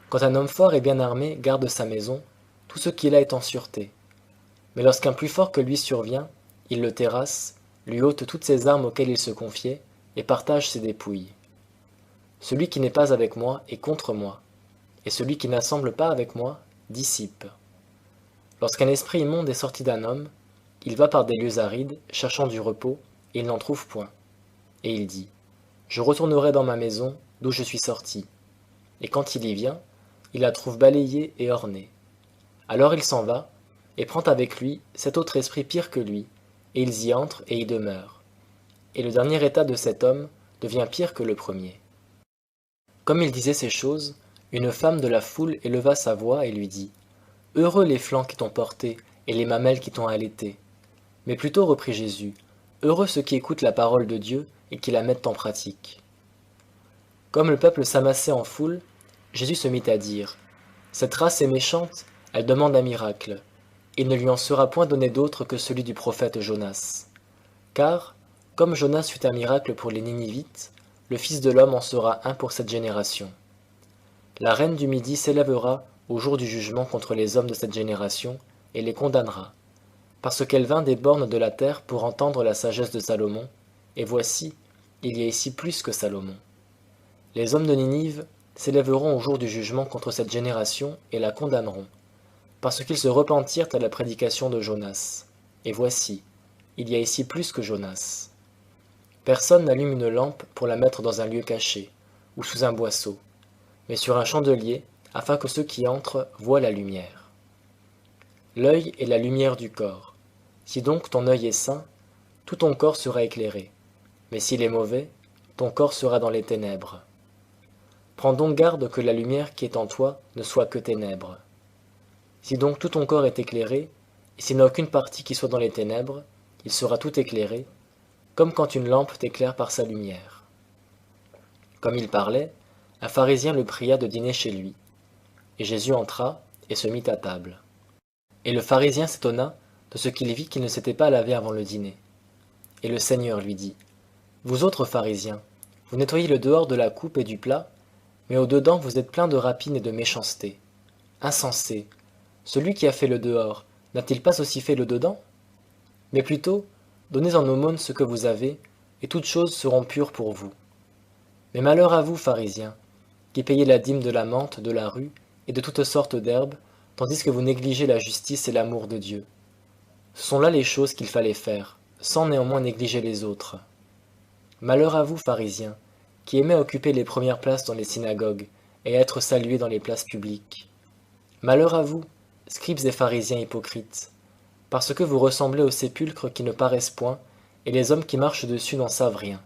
Quand un homme fort et bien armé garde sa maison, tout ce qu'il a est en sûreté. Mais lorsqu'un plus fort que lui survient, il le terrasse, lui ôte toutes ses armes auxquelles il se confiait, et partage ses dépouilles. Celui qui n'est pas avec moi est contre moi, et celui qui n'assemble pas avec moi dissipe. Lorsqu'un esprit immonde est sorti d'un homme, il va par des lieux arides, cherchant du repos, et il n'en trouve point. Et il dit, « Je retournerai dans ma maison, d'où je suis sorti. » Et quand il y vient, il la trouve balayée et ornée. Alors il s'en va, et prend avec lui cet autre esprit pire que lui, et ils y entrent et y demeurent. Et le dernier état de cet homme devient pire que le premier. Comme il disait ces choses, une femme de la foule éleva sa voix et lui dit, « Heureux les flancs qui t'ont porté, et les mamelles qui t'ont allaité. » Mais plutôt, reprit Jésus, « Heureux ceux qui écoutent la parole de Dieu et qui la mettent en pratique. » Comme le peuple s'amassait en foule, Jésus se mit à dire, « Cette race est méchante, elle demande un miracle. Il ne lui en sera point donné d'autre que celui du prophète Jonas. Car, comme Jonas fut un miracle pour les Ninivites, le Fils de l'homme en sera un pour cette génération. La reine du Midi s'élèvera au jour du jugement contre les hommes de cette génération et les condamnera, parce qu'elle vint des bornes de la terre pour entendre la sagesse de Salomon, et voici, il y a ici plus que Salomon. Les hommes de Ninive s'élèveront au jour du jugement contre cette génération et la condamneront, parce qu'ils se repentirent à la prédication de Jonas. Et voici, il y a ici plus que Jonas. Personne n'allume une lampe pour la mettre dans un lieu caché, ou sous un boisseau, mais sur un chandelier, afin que ceux qui entrent voient la lumière. L'œil est la lumière du corps. Si donc ton œil est sain, tout ton corps sera éclairé, mais s'il est mauvais, ton corps sera dans les ténèbres. Prends donc garde que la lumière qui est en toi ne soit que ténèbres. Si donc tout ton corps est éclairé, et s'il n'y a aucune partie qui soit dans les ténèbres, il sera tout éclairé, comme quand une lampe t'éclaire par sa lumière. » Comme il parlait, un pharisien le pria de dîner chez lui. Et Jésus entra et se mit à table. Et le pharisien s'étonna de ce qu'il vit qu'il ne s'était pas lavé avant le dîner. Et le Seigneur lui dit, « Vous autres pharisiens, vous nettoyez le dehors de la coupe et du plat, mais au-dedans vous êtes pleins de rapine et de méchanceté. Insensés, celui qui a fait le dehors, n'a-t-il pas aussi fait le dedans? Mais plutôt, donnez en aumône ce que vous avez, et toutes choses seront pures pour vous. Mais malheur à vous, pharisiens, qui payez la dîme de la menthe, de la rue, et de toutes sortes d'herbes, tandis que vous négligez la justice et l'amour de Dieu. Ce sont là les choses qu'il fallait faire, sans néanmoins négliger les autres. Malheur à vous, pharisiens, qui aimez occuper les premières places dans les synagogues, et être salués dans les places publiques. Malheur à vous, scribes et pharisiens hypocrites, parce que vous ressemblez aux sépulcres qui ne paraissent point, et les hommes qui marchent dessus n'en savent rien.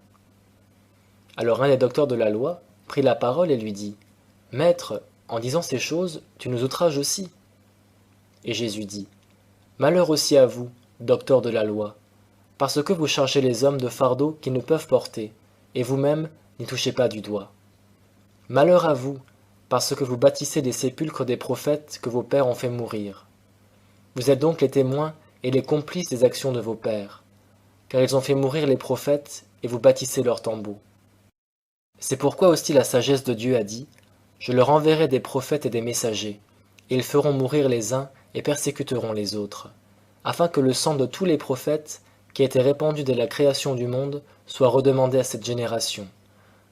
Alors un des docteurs de la loi prit la parole et lui dit, « Maître, en disant ces choses, tu nous outrages aussi. » Et Jésus dit, « Malheur aussi à vous, docteurs de la loi, parce que vous chargez les hommes de fardeaux qu'ils ne peuvent porter, et vous-même n'y touchez pas du doigt. Malheur à vous, parce que vous bâtissez des sépulcres des prophètes que vos pères ont fait mourir. Vous êtes donc les témoins et les complices des actions de vos pères, car ils ont fait mourir les prophètes et vous bâtissez leurs tombeaux. C'est pourquoi aussi la sagesse de Dieu a dit, « Je leur enverrai des prophètes et des messagers, et ils feront mourir les uns et persécuteront les autres, afin que le sang de tous les prophètes qui a été répandu dès la création du monde soit redemandé à cette génération,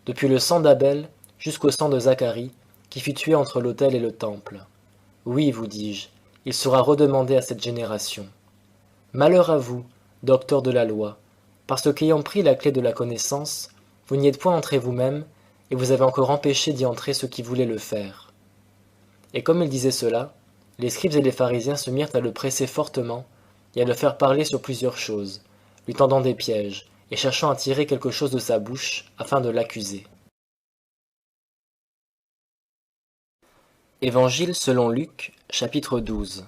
depuis le sang d'Abel jusqu'au sang de Zacharie, qui fut tué entre l'autel et le temple. Oui, vous dis-je, il sera redemandé à cette génération. Malheur à vous, docteurs de la loi, parce qu'ayant pris la clé de la connaissance, vous n'y êtes point entrés vous-même, et vous avez encore empêché d'y entrer ceux qui voulaient le faire. » Et comme il disait cela, les scribes et les pharisiens se mirent à le presser fortement et à le faire parler sur plusieurs choses, lui tendant des pièges, et cherchant à tirer quelque chose de sa bouche, afin de l'accuser. Évangile selon Luc, chapitre 12.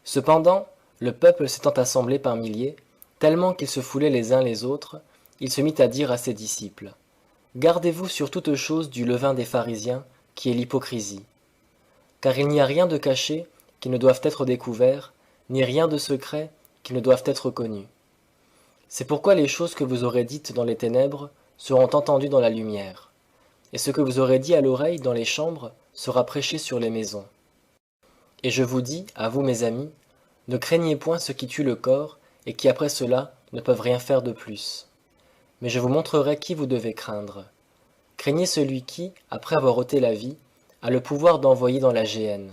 Cependant, le peuple s'étant assemblé par milliers, tellement qu'ils se foulaient les uns les autres, il se mit à dire à ses disciples, « Gardez-vous sur toute chose du levain des pharisiens, qui est l'hypocrisie. Car il n'y a rien de caché qui ne doive être découvert, ni rien de secret qui ne doive être connu. C'est pourquoi les choses que vous aurez dites dans les ténèbres seront entendues dans la lumière, et ce que vous aurez dit à l'oreille dans les chambres sera prêché sur les maisons. Et je vous dis, à vous mes amis, Ne craignez point ceux qui tuent le corps, et qui après cela ne peuvent rien faire de plus. Mais je vous montrerai qui vous devez craindre. Craignez celui qui, après avoir ôté la vie, a le pouvoir d'envoyer dans la géhenne.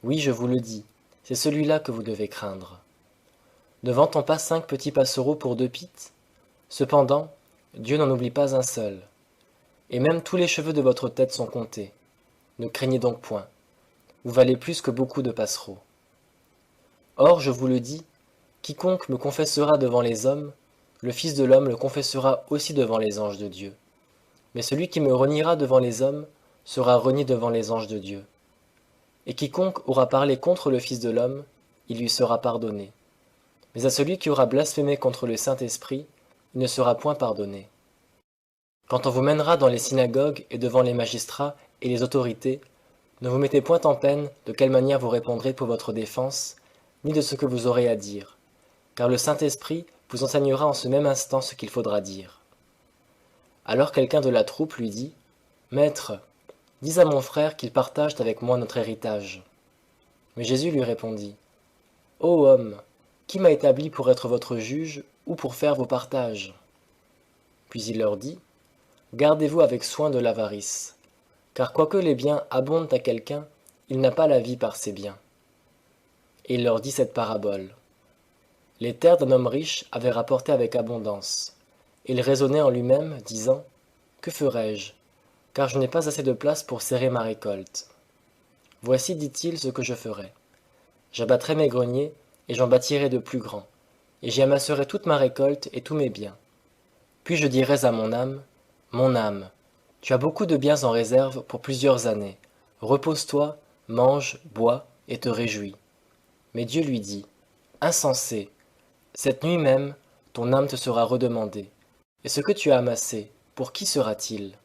Oui, je vous le dis, c'est celui-là que vous devez craindre. Ne vend-on pas 5 petits passereaux pour 2 pittes? Cependant, Dieu n'en oublie pas un seul. Et même tous les cheveux de votre tête sont comptés. Ne craignez donc point. Vous valez plus que beaucoup de passereaux. Or, je vous le dis, quiconque me confessera devant les hommes, le Fils de l'homme le confessera aussi devant les anges de Dieu. Mais celui qui me reniera devant les hommes sera renié devant les anges de Dieu. Et quiconque aura parlé contre le Fils de l'homme, il lui sera pardonné. Mais à celui qui aura blasphémé contre le Saint-Esprit, il ne sera point pardonné. Quand on vous mènera dans les synagogues et devant les magistrats et les autorités, ne vous mettez point en peine de quelle manière vous répondrez pour votre défense, ni de ce que vous aurez à dire, car le Saint-Esprit vous enseignera en ce même instant ce qu'il faudra dire. Alors quelqu'un de la troupe lui dit, « Maître, dis à mon frère qu'il partage avec moi notre héritage. » Mais Jésus lui répondit, « Ô homme, qui m'a établi pour être votre juge ou pour faire vos partages ?» Puis il leur dit, « Gardez-vous avec soin de l'avarice, car quoique les biens abondent à quelqu'un, il n'a pas la vie par ses biens. » Et il leur dit cette parabole. Les terres d'un homme riche avaient rapporté avec abondance. Il raisonnait en lui-même, disant, « Que ferai-je, car je n'ai pas assez de place pour serrer ma récolte. Voici, dit-il, ce que je ferai. J'abattrai mes greniers, et j'en bâtirai de plus grands, et j'y amasserai toute ma récolte et tous mes biens. Puis je dirai à mon âme, « Mon âme, tu as beaucoup de biens en réserve pour plusieurs années. Repose-toi, mange, bois, et te réjouis. » Mais Dieu lui dit, « Insensé, cette nuit même, ton âme te sera redemandée. Et ce que tu as amassé, pour qui sera-t-il? »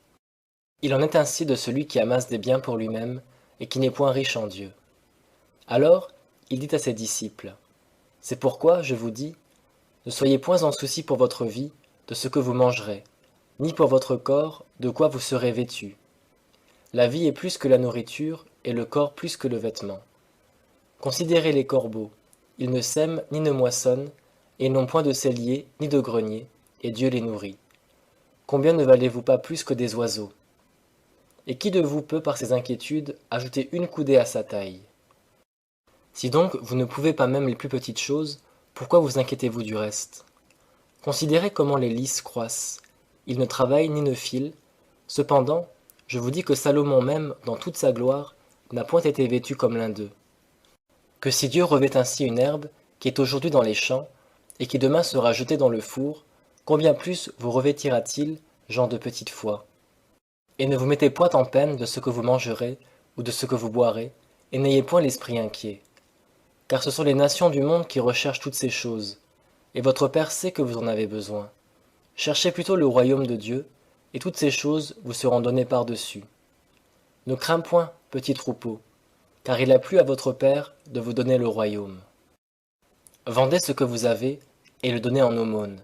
Il en est ainsi de celui qui amasse des biens pour lui-même, et qui n'est point riche en Dieu. Alors, il dit à ses disciples, « C'est pourquoi, je vous dis, ne soyez point en souci pour votre vie, de ce que vous mangerez, ni pour votre corps, de quoi vous serez vêtus. La vie est plus que la nourriture, et le corps plus que le vêtement. Considérez les corbeaux, ils ne sèment ni ne moissonnent, et ils n'ont point de cellier ni de grenier, et Dieu les nourrit. Combien ne valez-vous pas plus que des oiseaux? Et qui de vous peut par ses inquiétudes ajouter une coudée à sa taille? Si donc vous ne pouvez pas même les plus petites choses, pourquoi vous inquiétez-vous du reste? Considérez comment les lys croissent. Ils ne travaillent ni ne filent. Cependant, je vous dis que Salomon même, dans toute sa gloire, n'a point été vêtu comme l'un d'eux. Que si Dieu revêt ainsi une herbe, qui est aujourd'hui dans les champs, et qui demain sera jetée dans le four, combien plus vous revêtira-t-il, gens de petite foi? Et ne vous mettez point en peine de ce que vous mangerez, ou de ce que vous boirez, et n'ayez point l'esprit inquiet. Car ce sont les nations du monde qui recherchent toutes ces choses, et votre Père sait que vous en avez besoin. Cherchez plutôt le royaume de Dieu, et toutes ces choses vous seront données par-dessus. Ne crains point, petit troupeau, car il a plu à votre Père de vous donner le royaume. Vendez ce que vous avez, et le donnez en aumône.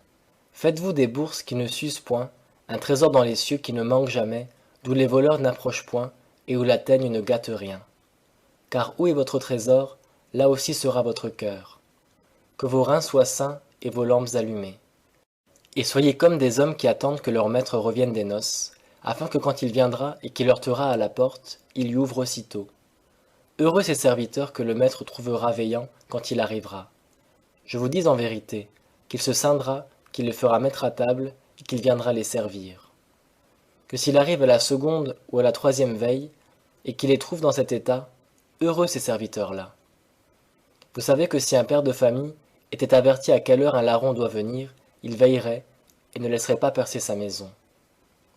Faites-vous des bourses qui ne s'usent point, un trésor dans les cieux qui ne manque jamais, d'où les voleurs n'approchent point, et où la teigne ne gâte rien. Car où est votre trésor, là aussi sera votre cœur. Que vos reins soient sains et vos lampes allumées. Et soyez comme des hommes qui attendent que leur maître revienne des noces, afin que quand il viendra et qu'il heurtera à la porte, il y ouvre aussitôt. Heureux ces serviteurs que le maître trouvera veillant quand il arrivera. Je vous dis en vérité, qu'il se scindra, qu'il les fera mettre à table, et qu'il viendra les servir. Que s'il arrive à la seconde ou à la troisième veille, et qu'il les trouve dans cet état, heureux ces serviteurs-là. Vous savez que si un père de famille était averti à quelle heure un larron doit venir, il veillerait et ne laisserait pas percer sa maison.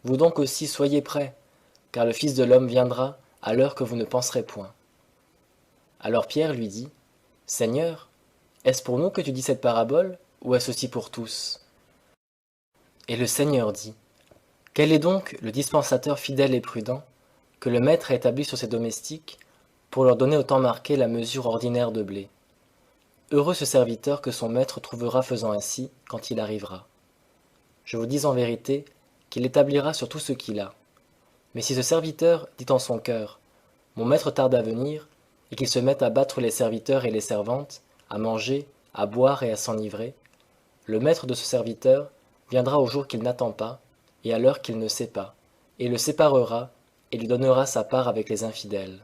Vous donc aussi soyez prêts, car le Fils de l'homme viendra à l'heure que vous ne penserez point. Alors Pierre lui dit, « Seigneur, est-ce pour nous que tu dis cette parabole, ou est-ce aussi pour tous ?» Et le Seigneur dit, « Quel est donc le dispensateur fidèle et prudent, que le maître a établi sur ses domestiques, pour leur donner au temps marqué la mesure ordinaire de blé? Heureux ce serviteur que son maître trouvera faisant ainsi, quand il arrivera. Je vous dis en vérité, qu'il établira sur tout ce qu'il a. Mais si ce serviteur dit en son cœur, « Mon maître tarde à venir », et qu'il se mette à battre les serviteurs et les servantes, à manger, à boire et à s'enivrer, le maître de ce serviteur viendra au jour qu'il n'attend pas, et à l'heure qu'il ne sait pas, et le séparera, et lui donnera sa part avec les infidèles.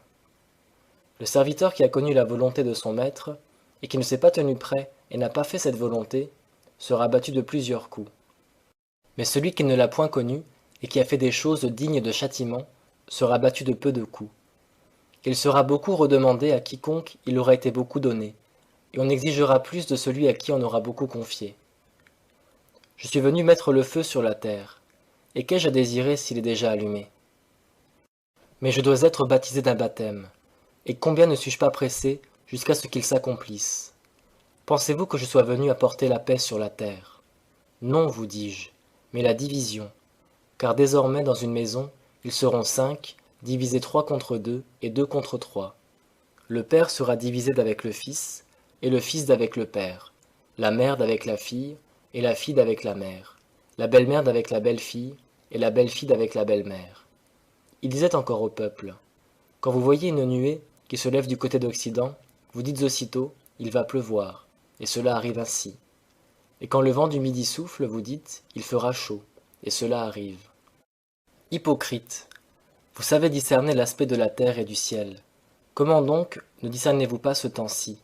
Le serviteur qui a connu la volonté de son maître, et qui ne s'est pas tenu prêt et n'a pas fait cette volonté, sera battu de plusieurs coups. Mais celui qui ne l'a point connu, et qui a fait des choses dignes de châtiment, sera battu de peu de coups. Il sera beaucoup redemandé à quiconque il aura été beaucoup donné, et on exigera plus de celui à qui on aura beaucoup confié. Je suis venu mettre le feu sur la terre, et qu'ai-je à désirer s'il est déjà allumé? Mais je dois être baptisé d'un baptême, et combien ne suis-je pas pressé jusqu'à ce qu'il s'accomplisse? Pensez-vous que je sois venu apporter la paix sur la terre? Non, vous dis-je, mais la division, car désormais dans une maison, ils seront 5, divisés 3 contre 2 et 2 contre 3. Le père sera divisé d'avec le fils, et le fils d'avec le père, la mère d'avec la fille, et la fille d'avec la mère, la belle-mère d'avec la belle-fille, et la belle-fille d'avec la belle-mère. Il disait encore au peuple, « Quand vous voyez une nuée qui se lève du côté d'Occident, vous dites aussitôt, il va pleuvoir, et cela arrive ainsi. Et quand le vent du midi souffle, vous dites, il fera chaud, et cela arrive. Hypocrite, vous savez discerner l'aspect de la terre et du ciel. Comment donc ne discernez-vous pas ce temps-ci?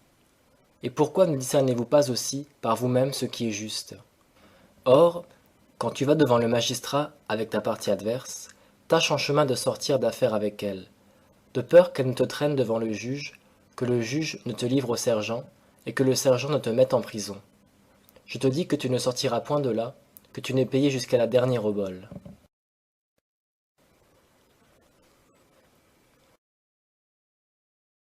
Et pourquoi ne discernez-vous pas aussi par vous-même ce qui est juste? Or, quand tu vas devant le magistrat avec ta partie adverse, tâche en chemin de sortir d'affaire avec elle, de peur qu'elle ne te traîne devant le juge, que le juge ne te livre au sergent, et que le sergent ne te mette en prison. Je te dis que tu ne sortiras point de là, que tu n'aies payé jusqu'à la dernière obole.